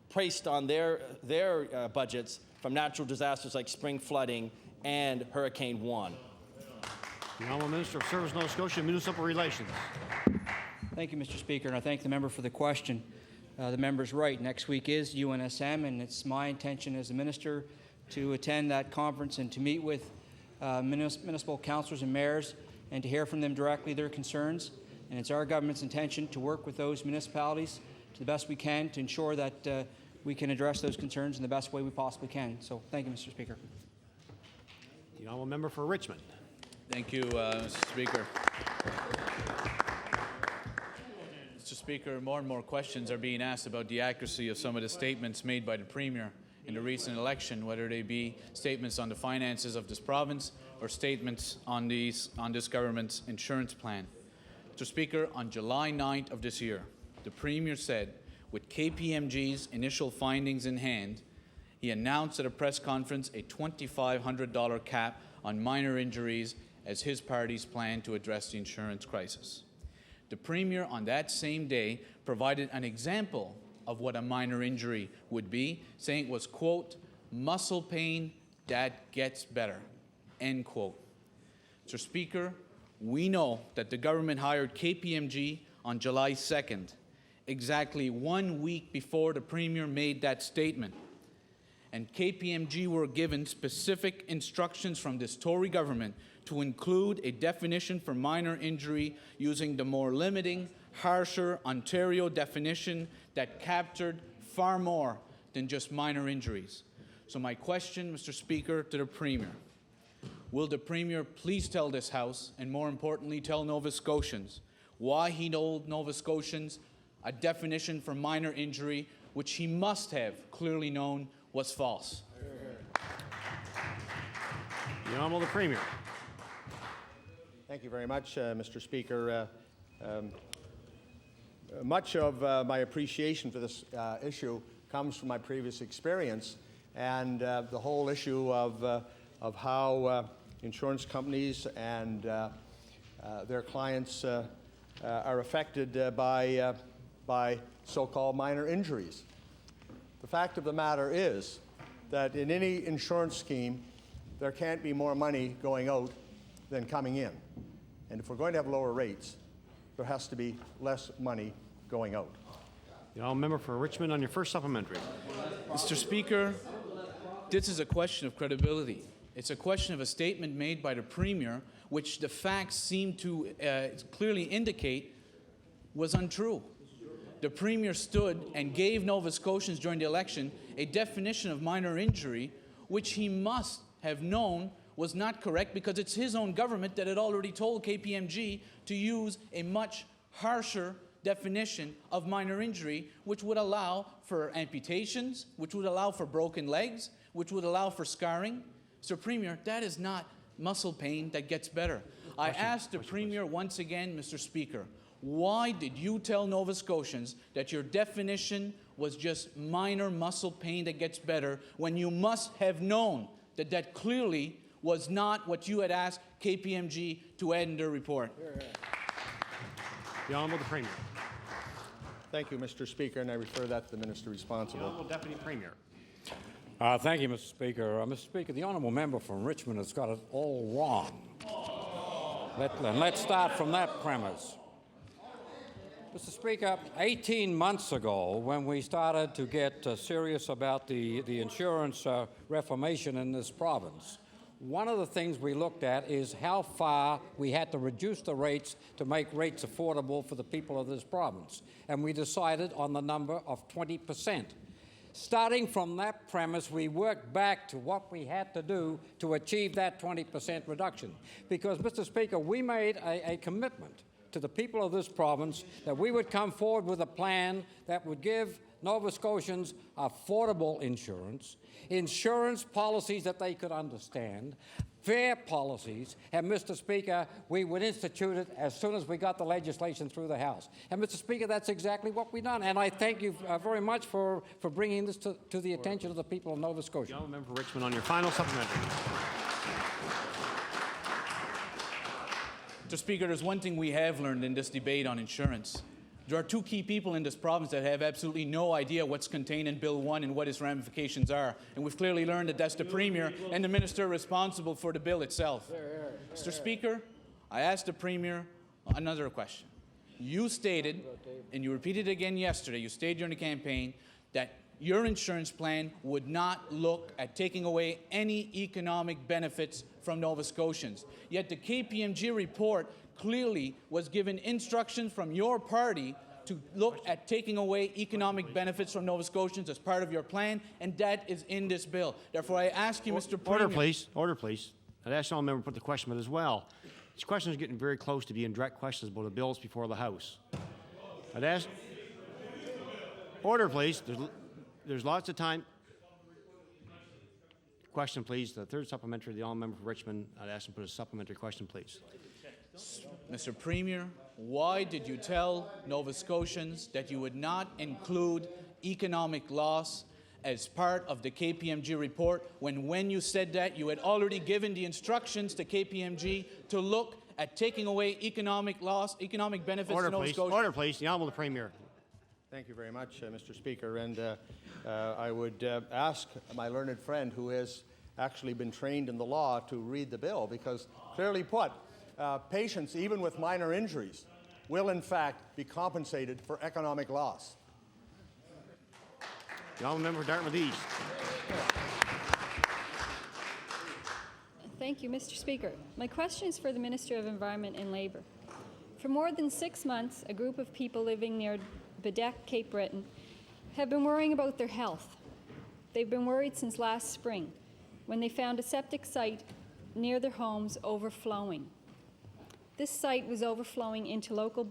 placed on their budgets from natural disasters like spring flooding and Hurricane Juan. The Honourable Minister of Service Nova Scotia and Municipal Relations. Thank you, Mr. Speaker, and I thank the member for the question. The member's right. Next week is UNSM, and it's my intention as a minister to attend that conference and to meet with municipal councillors and mayors and to hear from them directly their concerns. And it's our government's intention to work with those municipalities to the best we can to ensure that we can address those concerns in the best way we possibly can. So thank you, Mr. Speaker. The Honourable Member for Richmond. Thank you, Mr. Speaker. Mr. Speaker, more and more questions are being asked about the accuracy of some of the statements made by the Premier in the recent election, whether they be statements on the finances of this province or statements on this government's insurance plan. Mr. Speaker, on July 9th of this year, the Premier said, with KPMG's initial findings in hand, he announced at a press conference a $2,500 cap on minor injuries as his party's plan to address the insurance crisis. The Premier on that same day provided an example of what a minor injury would be, saying it was, quote, muscle pain that gets better, end quote. Mr. Speaker, we know that the government hired KPMG on July 2nd, exactly 1 week before the Premier made that statement. And KPMG were given specific instructions from this Tory government to include a definition for minor injury using the more limiting, harsher Ontario definition that captured far more than just minor injuries. So my question, Mr. Speaker, to the Premier, will the Premier please tell this House, and more importantly tell Nova Scotians, why he told Nova Scotians a definition for minor injury which he must have clearly known was false. The Honourable the Premier. Thank you very much, Mr. Speaker. Much of my appreciation for this issue comes from my previous experience and the whole issue of how insurance companies and their clients are affected by so-called minor injuries. The fact of the matter is that in any insurance scheme, there can't be more money going out than coming in. And if we're going to have lower rates, there has to be less money going out. The Honourable Member for Richmond on your first supplementary. Mr. Speaker, this is a question of credibility. It's a question of a statement made by the Premier, which the facts seem to clearly indicate was untrue. The Premier stood and gave Nova Scotians during the election a definition of minor injury, which he must have known was not correct because it's his own government that had already told KPMG to use a much harsher definition of minor injury, which would allow for amputations, which would allow for broken legs, which would allow for scarring. Mr. Premier, that is not muscle pain that gets better. I asked the Premier once again, Mr. Speaker, why did you tell Nova Scotians that your definition was just minor muscle pain that gets better when you must have known that that clearly was not what you had asked KPMG to add in their report? The Honourable the Premier. Thank you, Mr. Speaker, and I refer that to the Minister responsible. The Honourable Deputy Premier. Thank you, Mr. Speaker. Mr. Speaker, the honourable member from Richmond has got it all wrong. Let's start from that premise. Mr. Speaker, 18 months ago, when we started to get serious about the insurance reformation in this province, one of the things we looked at is how far we had to reduce the rates to make rates affordable for the people of this province. And we decided on the number of 20%. Starting from that premise, we worked back to what we had to do to achieve that 20% reduction. Because, Mr. Speaker, we made a commitment to the people of this province that we would come forward with a plan that would give Nova Scotians affordable insurance, insurance policies that they could understand, fair policies, and, Mr. Speaker, we would institute it as soon as we got the legislation through the House. And, Mr. Speaker, that's exactly what we've done. And I thank you very much for bringing this to the attention of the people of Nova Scotia. The Honourable Member for Richmond on your final supplementary. Mr. Speaker, there's one thing we have learned in this debate on insurance. There are two key people in this province that have absolutely no idea what's contained in Bill 1 and what its ramifications are. And we've clearly learned that that's the Premier and the Minister responsible for the bill itself. Mr. Speaker, I asked the Premier another question. You stated, and you repeated it again yesterday, you stated during the campaign, that your insurance plan would not look at taking away any economic benefits from Nova Scotians. Yet the KPMG report clearly was given instructions from your party to look at taking away economic benefits from Nova Scotians as part of your plan, and that is in this bill. Therefore, I ask you, Mr. Premier... Order, please. Order, please. I'd ask the Honourable Member to put the question but as well. This question is getting very close to being direct questions about the bills before the House. I'd ask... Order, please. There's lots of time. Question, please. The third supplementary, the Honourable Member for Richmond. I'd ask him to put a supplementary question, please. Mr. Premier, why did you tell Nova Scotians that you would not include economic loss as part of the KPMG report when you said that you had already given the instructions to KPMG to look at taking away economic loss, economic benefits to Nova Scotia? Order, please. The Honourable Premier. Thank you very much, Mr. Speaker. And I would ask my learned friend who has actually been trained in the law to read the bill, because clearly put, patients, even with minor injuries, will in fact be compensated for economic loss. The Honourable Member for Dartmouth East. Thank you, Mr. Speaker. My question is for the Minister of Environment and Labour. For more than 6 months, a group of people living near Bedeck, Cape Breton, have been worrying about their health. They've been worried since last spring, when they found a septic site near their homes overflowing. This site was overflowing into a local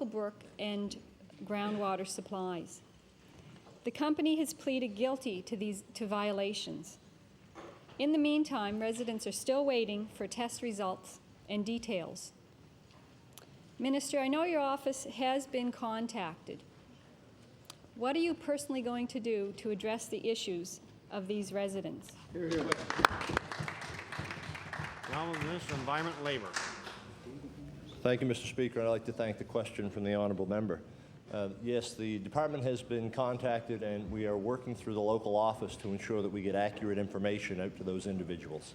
brook and groundwater supplies. The company has pleaded guilty to violations. In the meantime, residents are still waiting for test results and details. Minister, I know your office has been contacted. What are you personally going to do to address the issues of these residents? The Honourable Minister of Environment and Labour. Thank you, Mr. Speaker. I'd like to thank the question from the honourable member. Yes, the department has been contacted, and we are working through the local office to ensure that we get accurate information out to those individuals.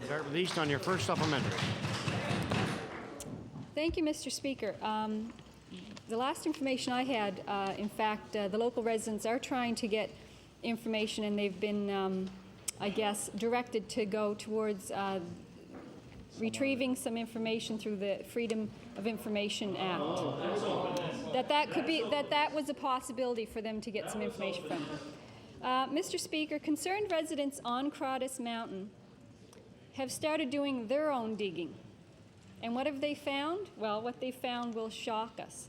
Member East on your first supplementary. Thank you, Mr. Speaker. The last information I had, in fact, the local residents are trying to get information, and they've been, I guess, directed to go towards retrieving some information through the Freedom of Information Act. That was a possibility for them to get some information from. Mr. Speaker, concerned residents on Crawdis Mountain have started doing their own digging. And what have they found? Well, what they found will shock us.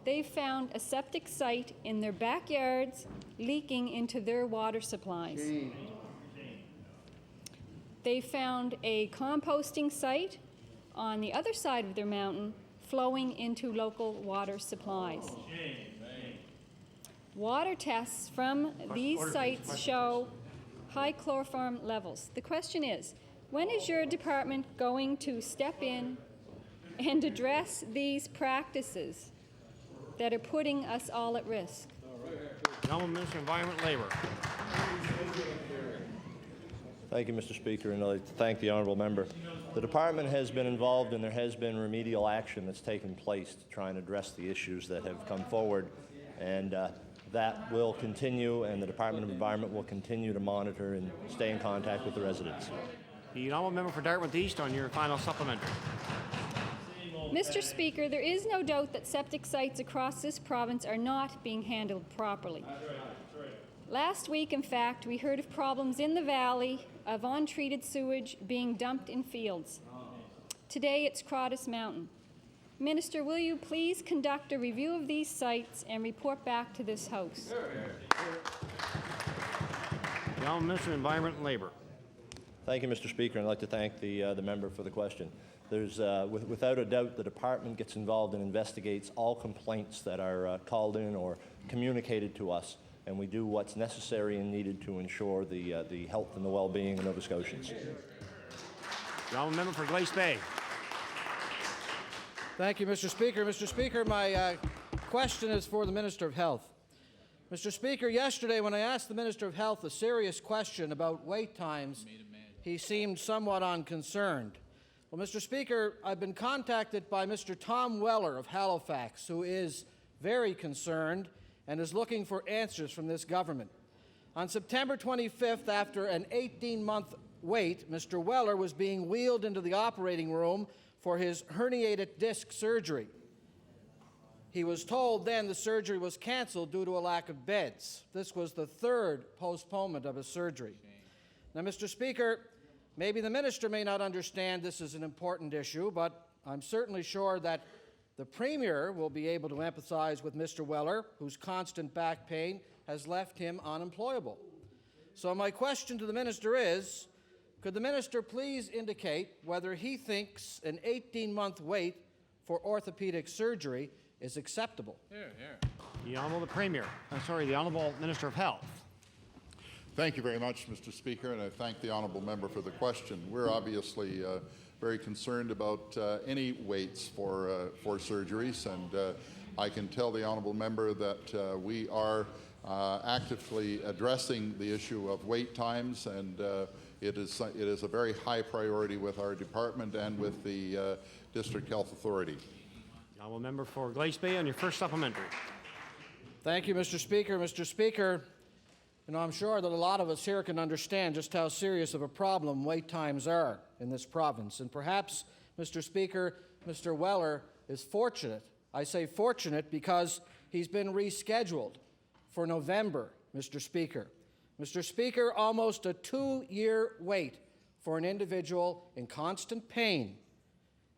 They found a septic site in their backyards leaking into their water supplies. They found a composting site on the other side of their mountain flowing into local water supplies. Water tests from these sites show high chloroform levels. The question is, when is your department going to step in and address these practices that are putting us all at risk? The Honourable Minister of Environment and Labour. Thank you, Mr. Speaker, and I'd like to thank the honourable member. The department has been involved, and there has been remedial action that's taken place to try and address the issues that have come forward, and that will continue, and the Department of Environment will continue to monitor and stay in contact with the residents. The honourable member for Dartmouth East on your final supplementary. Mr. Speaker, there is no doubt that septic sites across this province are not being handled properly. Last week, in fact, we heard of problems in the valley of untreated sewage being dumped in fields. Today, it's Crawdis Mountain. Minister, will you please conduct a review of these sites and report back to this House? The Honourable Minister of Environment and Labour. Thank you, Mr. Speaker, and I'd like to thank the member for the question. There's, without a doubt, the department gets involved and investigates all complaints that are called in or communicated to us, and we do what's necessary and needed to ensure the health and the well-being of Nova Scotians. The honourable member for Glace Bay. Thank you, Mr. Speaker. Mr. Speaker, my question is for the Minister of Health. Mr. Speaker, yesterday when I asked the Minister of Health a serious question about wait times, he seemed somewhat unconcerned. Well, Mr. Speaker, I've been contacted by Mr. Tom Weller of Halifax, who is very concerned and is looking for answers from this government. On September 25th, after an 18-month wait, Mr. Weller was being wheeled into the operating room for his herniated disc surgery. He was told then the surgery was canceled due to a lack of beds. This was the third postponement of his surgery. Now, Mr. Speaker, maybe the minister may not understand this is an important issue, but I'm certainly sure that the Premier will be able to empathize with Mr. Weller, whose constant back pain has left him unemployable. So my question to the minister is, could the minister please indicate whether he thinks an 18-month wait for orthopedic surgery is acceptable? The Honourable the Honourable Minister of Health. Thank you very much, Mr. Speaker, and I thank the honourable member for the question. We're obviously very concerned about any waits for surgeries, and I can tell the honourable member that we are actively addressing the issue of wait times, and it is a very high priority with our department and with the District Health Authority. The honourable member for Glace Bay on your first supplementary. Thank you, Mr. Speaker. Mr. Speaker, I'm sure that a lot of us here can understand just how serious of a problem wait times are in this province. And perhaps, Mr. Speaker, Mr. Weller is fortunate. I say fortunate because he's been rescheduled for November, Mr. Speaker. Mr. Speaker, almost a 2-year wait for an individual in constant pain.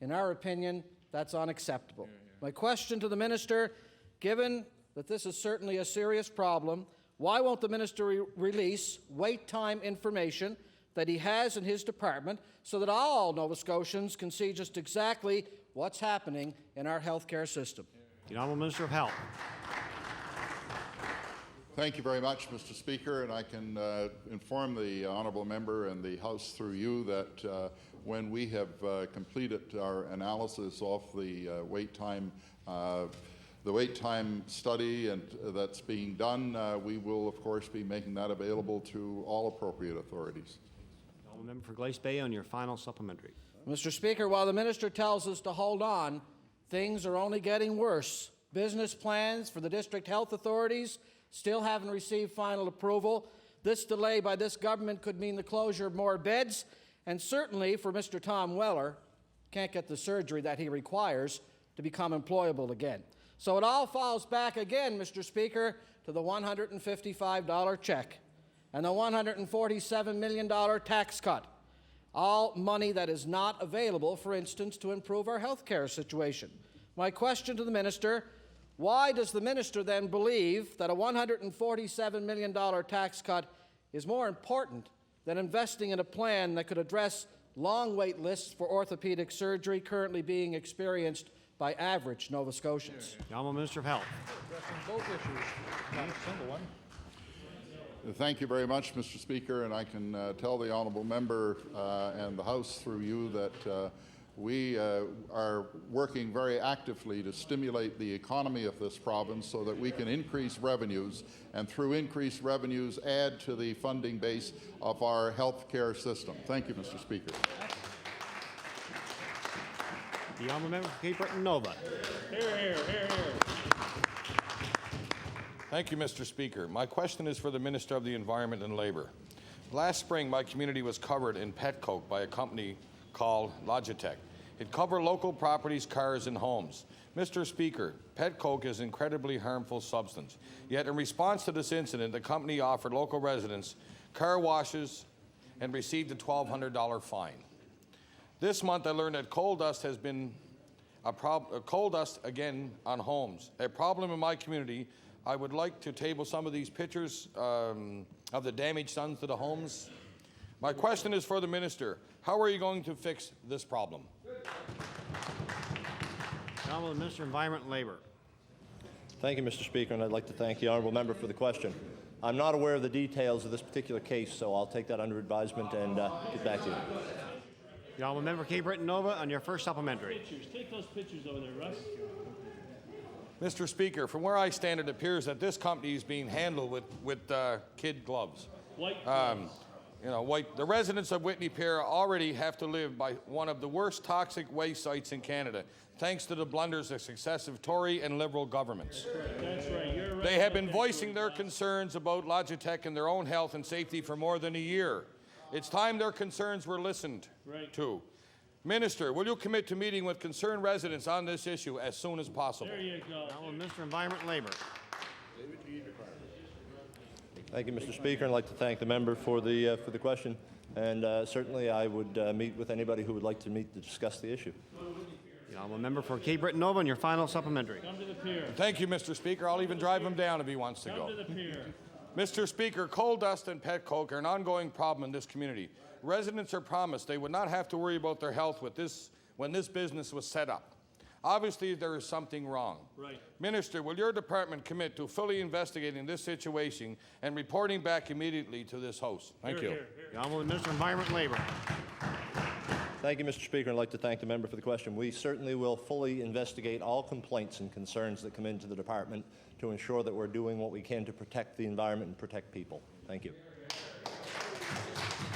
In our opinion, that's unacceptable. My question to the minister, given that this is certainly a serious problem, why won't the minister release wait time information that he has in his department so that all Nova Scotians can see just exactly what's happening in our healthcare system? The Honourable Minister of Health. Thank you very much, Mr. Speaker, and I can inform the honourable member and the House through you that when we have completed our analysis of the wait time study and that's being done, we will of course be making that available to all appropriate authorities. Honourable Member for Glace Bay on your final supplementary. Mr. Speaker, while the minister tells us to hold on, things are only getting worse. Business plans for the district health authorities still haven't received final approval. This delay by this government could mean the closure of more beds, and certainly for Mr. Tom Weller, can't get the surgery that he requires to become employable again. So it all falls back again, Mr. Speaker, to the $155 check and the $147 million tax cut. All money that is not available, for instance, to improve our health care situation. My question to the minister: why does the minister then believe that a $147 million tax cut is more important than investing in a plan that could address long wait lists for orthopedic surgery currently being experienced by average Nova Scotians? The Honourable Minister of Health. Both issues, not a single one. Thank you very much, Mr. Speaker, and I can tell the honourable member and the House through you that we are working very actively to stimulate the economy of this province so that we can increase revenues, and through increased revenues add to the funding base of our health care system. Thank you, Mr. Speaker. The honourable member for Cape Breton Nova. Here, here, here, here. Thank you, Mr. Speaker. My question is for the Minister of the Environment and Labour. Last spring, my community was covered in pet coke by a company called Logitech. It covered local properties, cars, and homes. Mr. Speaker, pet coke is an incredibly harmful substance. Yet in response to this incident, the company offered local residents car washes and received a $1,200 fine. This month, I learned that coal dust has been coal dust again on homes. A problem in my community. I would like to table some of these pictures of the damage done to the homes. My question is for the minister. How are you going to fix this problem? The Honourable Minister of Environment and Labour. Thank you, Mr. Speaker, and I'd like to thank the honourable member for the question. I'm not aware of the details of this particular case, so I'll take that under advisement and get back to you. The honourable member for Cape Breton Nova on your first supplementary. Take those pictures over there, Russ. Mr. Speaker, from where I stand, it appears that this company is being handled with kid gloves. White gloves. The residents of Whitney Pier already have to live by one of the worst toxic waste sites in Canada, thanks to the blunders of successive Tory and Liberal governments. That's right. You're right. They have been voicing their concerns about Logitech and their own health and safety for more than a year. It's time their concerns were listened to. Minister, will you commit to meeting with concerned residents on this issue as soon as possible? There you go. Honourable Minister of Environment and Labour. Thank you, Mr. Speaker, and I'd like to thank the member for the question. And certainly I would meet with anybody who would like to meet to discuss the issue. The honourable member for Cape Breton Nova on your final supplementary. Come to the pier. Thank you, Mr. Speaker. I'll even drive him down if he wants to go. Come to the pier. Mr. Speaker, coal dust and pet coke are an ongoing problem in this community. Residents are promised they would not have to worry about their health when this business was set up. Obviously, there is something wrong. Right. Minister, will your department commit to fully investigating this situation and reporting back immediately to this House? Thank you. The honourable Minister of Environment and Labour. Thank you, Mr. Speaker, and I'd like to thank the member for the question. We certainly will fully investigate all complaints and concerns that come into the department to ensure that we're doing what we can to protect the environment and protect people. Thank you.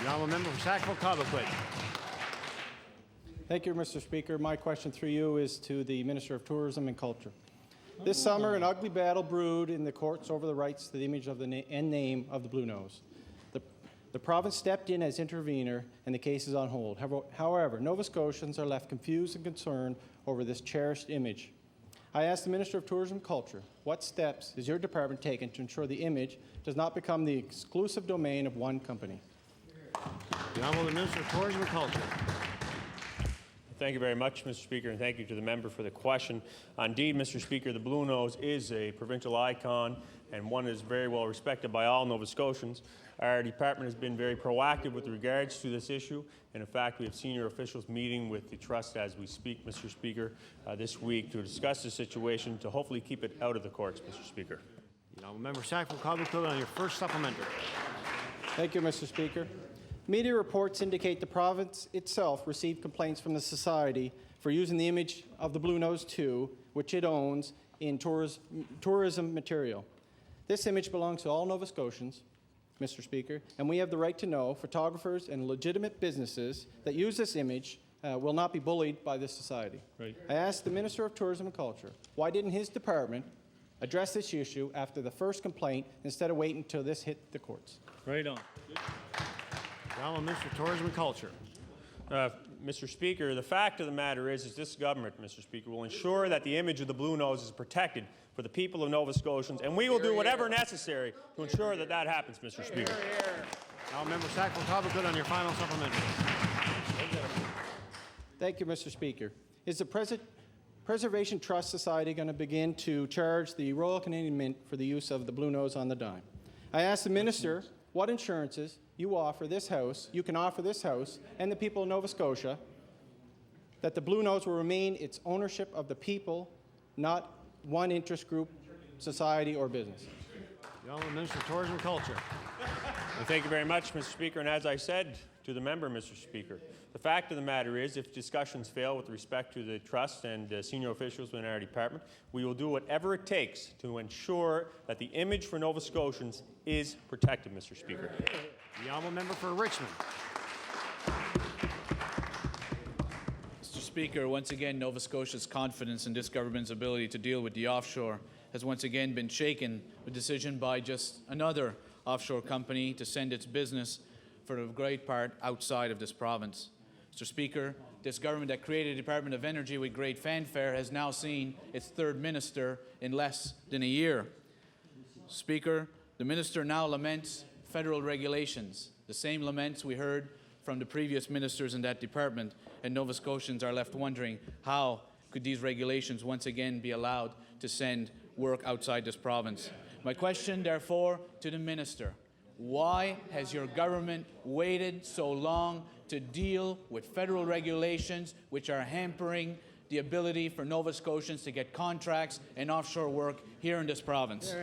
The honourable member for Sackville-Cobequid. Thank you, Mr. Speaker. My question through you is to the Minister of Tourism and Culture. This summer, an ugly battle brewed in the courts over the rights to the image of and name of the Blue Nose. The province stepped in as intervener, and the case is on hold. However, Nova Scotians are left confused and concerned over this cherished image. I ask the Minister of Tourism and Culture, what steps is your department taking to ensure the image does not become the exclusive domain of one company? The honourable Minister of Tourism and Culture. Thank you very much, Mr. Speaker, and thank you to the member for the question. Indeed, Mr. Speaker, the Blue Nose is a provincial icon and one that is very well respected by all Nova Scotians. Our department has been very proactive with regards to this issue, and in fact, we have senior officials meeting with the Trust as we speak, Mr. Speaker, this week to discuss the situation to hopefully keep it out of the courts, Mr. Speaker. Member Sackville Cobequid on your first supplementary. Thank you, Mr. Speaker. Media reports indicate the province itself received complaints from the Society for using the image of the Blue Nose 2, which it owns, in tourism material. This image belongs to all Nova Scotians, Mr. Speaker, and we have the right to know photographers and legitimate businesses that use this image will not be bullied by this society. Right. I asked the Minister of Tourism and Culture, why didn't his department address this issue after the first complaint instead of waiting until this hit the courts? Right on. The Honourable Minister of Tourism and Culture. Mr. Speaker, the fact of the matter is this government, Mr. Speaker, will ensure that the image of the Blue Nose is protected for the people of Nova Scotians, and we will do whatever necessary to ensure that that happens, Mr. Speaker. Now, Member Sackville Cobequid on your final supplementary. Thank you, Mr. Speaker. Is the Preservation Trust Society going to begin to charge the Royal Canadian Mint for the use of the Blue Nose on the dime? I asked the Minister what insurances you can offer this House and the people of Nova Scotia that the Blue Nose will remain its ownership of the people, not one interest group, society, or business. The Honourable Minister of Tourism and Culture. Well, thank you very much, Mr. Speaker. And as I said to the member, Mr. Speaker, the fact of the matter is, if discussions fail with respect to the Trust and senior officials within our department, we will do whatever it takes to ensure that the image for Nova Scotians is protected, Mr. Speaker. The Honourable Member for Richmond. Mr. Speaker, once again, Nova Scotia's confidence in this government's ability to deal with the offshore has once again been shaken with decision by just another offshore company to send its business for a great part outside of this province. Mr. Speaker, this government that created a Department of Energy with great fanfare has now seen its third minister in less than a year. Speaker, the minister now laments federal regulations, the same laments we heard from the previous ministers in that department, and Nova Scotians are left wondering how could these regulations once again be allowed to send work outside this province. My question, therefore, to the minister: why has your government waited so long to deal with federal regulations which are hampering the ability for Nova Scotians to get contracts and offshore work here in this province?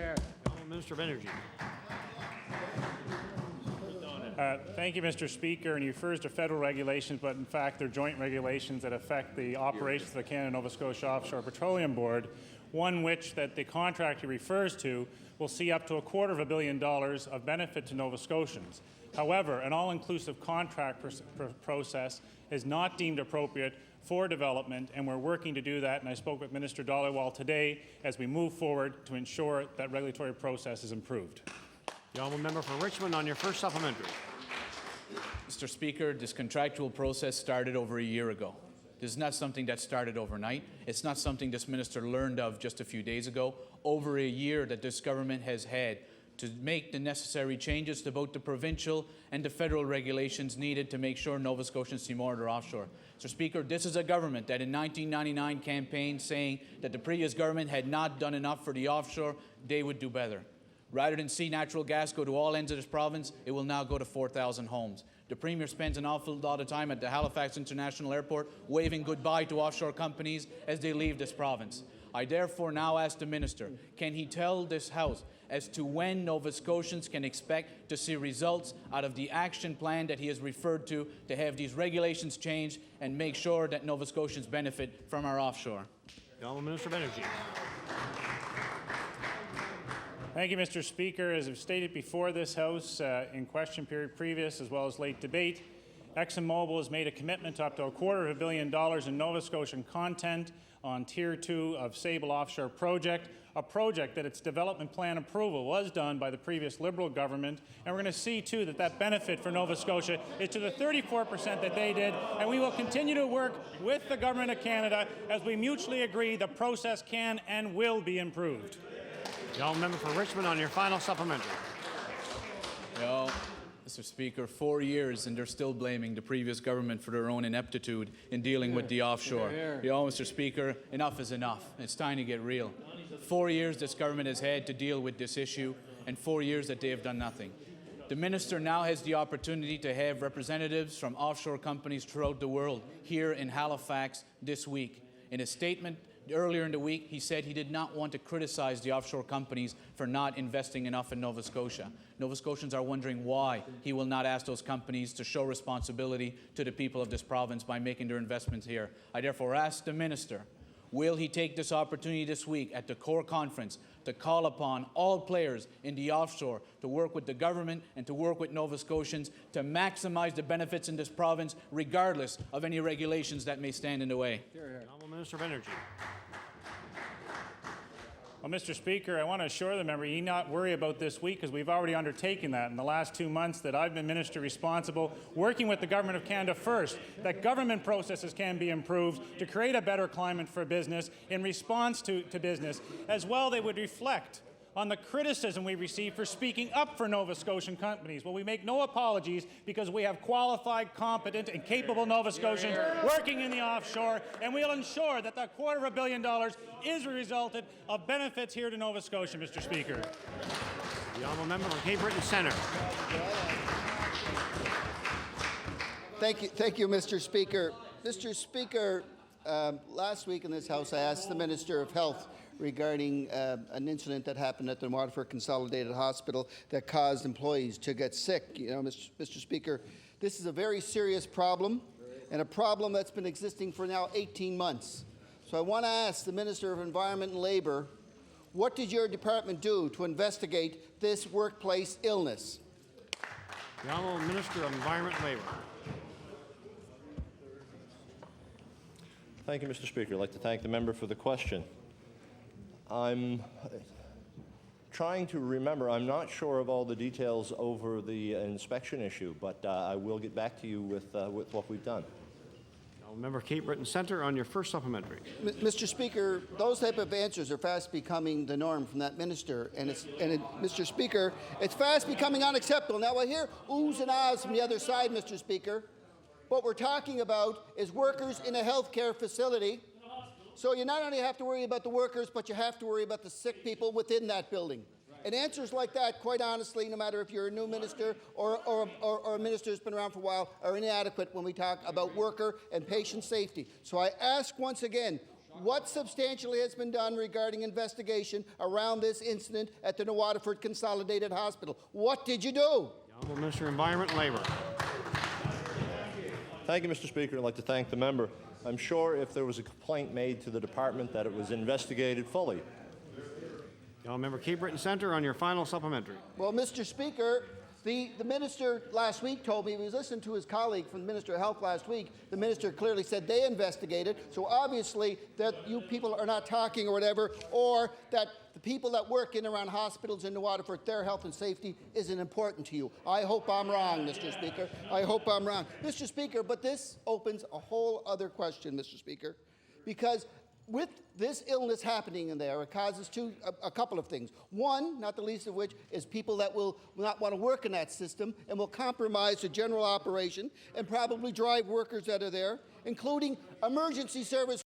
Minister of Energy. Thank you, Mr. Speaker. And he refers to federal regulations, but in fact they're joint regulations that affect the operations of the Canada-Nova Scotia Offshore Petroleum Board, one which that the contract he refers to will see up to $250 million of benefit to Nova Scotians. However, an all-inclusive contract process is not deemed appropriate for development, and we're working to do that, and I spoke with Minister Dhaliwal today as we move forward to ensure that regulatory process is improved. The Honourable Member for Richmond on your first supplementary. Mr. Speaker, this contractual process started over a year ago. This is not something that started overnight. It's not something this minister learned of just a few days ago. Over a year that this government has had to make the necessary changes to both the provincial and the federal regulations needed to make sure Nova Scotians see more of their offshore. Mr. Speaker, this is a government that in 1999 campaigned saying that the previous government had not done enough for the offshore, they would do better. Rather than see natural gas go to all ends of this province, it will now go to 4,000 homes. The Premier spends an awful lot of time at the Halifax International Airport waving goodbye to offshore companies as they leave this province. I therefore now ask the Minister, can he tell this House as to when Nova Scotians can expect to see results out of the action plan that he has referred to have these regulations changed and make sure that Nova Scotians benefit from our offshore? The Honourable Minister of Energy. Thank you, Mr. Speaker. As I've stated before this House in question period previous as well as late debate, ExxonMobil has made a commitment to up to $250 million in Nova Scotian content on Tier 2 of Sable Offshore Project, a project that its development plan approval was done by the previous Liberal government. And we're going to see, too, that that benefit for Nova Scotia is to the 34% that they did. And we will continue to work with the Government of Canada as we mutually agree the process can and will be improved. The Honourable Member for Richmond on your final supplementary. Mr. Mr. Speaker, 4 years and they're still blaming the previous government for their own ineptitude in dealing with the offshore. You know, Mr. Speaker, enough is enough. It's time to get real. 4 years this government has had to deal with this issue, and 4 years that they have done nothing. The minister now has the opportunity to have representatives from offshore companies throughout the world here in Halifax this week. In a statement earlier in the week, he said he did not want to criticize the offshore companies for not investing enough in Nova Scotia. Nova Scotians are wondering why he will not ask those companies to show responsibility to the people of this province by making their investments here. I therefore ask the minister, will he take this opportunity this week at the CORE conference to call upon all players in the offshore to work with the government and to work with Nova Scotians to maximize the benefits in this province, regardless of any regulations that may stand in the way? Honourable Minister of Energy. Well, Mr. Speaker, I want to assure the member you need not worry about this week, because we've already undertaken that in the last 2 months that I've been minister responsible, working with the Government of Canada first, that government processes can be improved to create a better climate for business in response to business. As well, they would reflect on the criticism we receive for speaking up for Nova Scotian companies. Well, we make no apologies because we have qualified, competent, and capable Nova Scotians working in the offshore, and we'll ensure that that $250 million is a result of benefits here to Nova Scotia, Mr. Speaker. The honourable member from Cape Breton Centre. Thank you, Mr. Speaker. Mr. Speaker, last week in this House, I asked the Minister of Health regarding an incident that happened at the Waterford Consolidated Hospital that caused employees to get sick. You know, Mr. Speaker, this is a very serious problem, and a problem that's been existing for now 18 months. So I want to ask the Minister of Environment and Labour, what did your department do to investigate this workplace illness? The Honourable Minister of Environment and Labour. Thank you, Mr. Speaker. I'd like to thank the member for the question. I'm trying to remember. I'm not sure of all the details over the inspection issue, but I will get back to you with what we've done. Member Cape Breton Centre on your first supplementary. Mr. Speaker, those type of answers are fast becoming the norm from that minister, Mr. Speaker, it's fast becoming unacceptable. Now I hear oohs and ahs from the other side, Mr. Speaker. What we're talking about is workers in a healthcare facility. So you not only have to worry about the workers, but you have to worry about the sick people within that building. And answers like that, quite honestly, no matter if you're a new minister or a minister who's been around for a while, are inadequate when we talk about worker and patient safety. So I ask once again, what substantially has been done regarding investigation around this incident at the Waterford Consolidated Hospital? What did you do? The Honourable Minister of Environment and Labour. Thank you, Mr. Speaker. I'd like to thank the member. I'm sure if there was a complaint made to the department that it was investigated fully. The honourable member Cape Breton Centre on your final supplementary. Well, Mr. Speaker, the minister last week told me, he was listening to his colleague from the Minister of Health last week, the minister clearly said they investigated, so obviously that you people are not talking or whatever, or that the people that work in and around hospitals in the Waterford, their health and safety isn't important to you. I hope I'm wrong, Mr. Speaker. I hope I'm wrong. Mr. Speaker, but this opens a whole other question, Mr. Speaker, because with this illness happening in there, it causes a couple of things. One, not the least of which, is people that will not want to work in that system and will compromise the general operation and probably drive workers that are there, including emergency service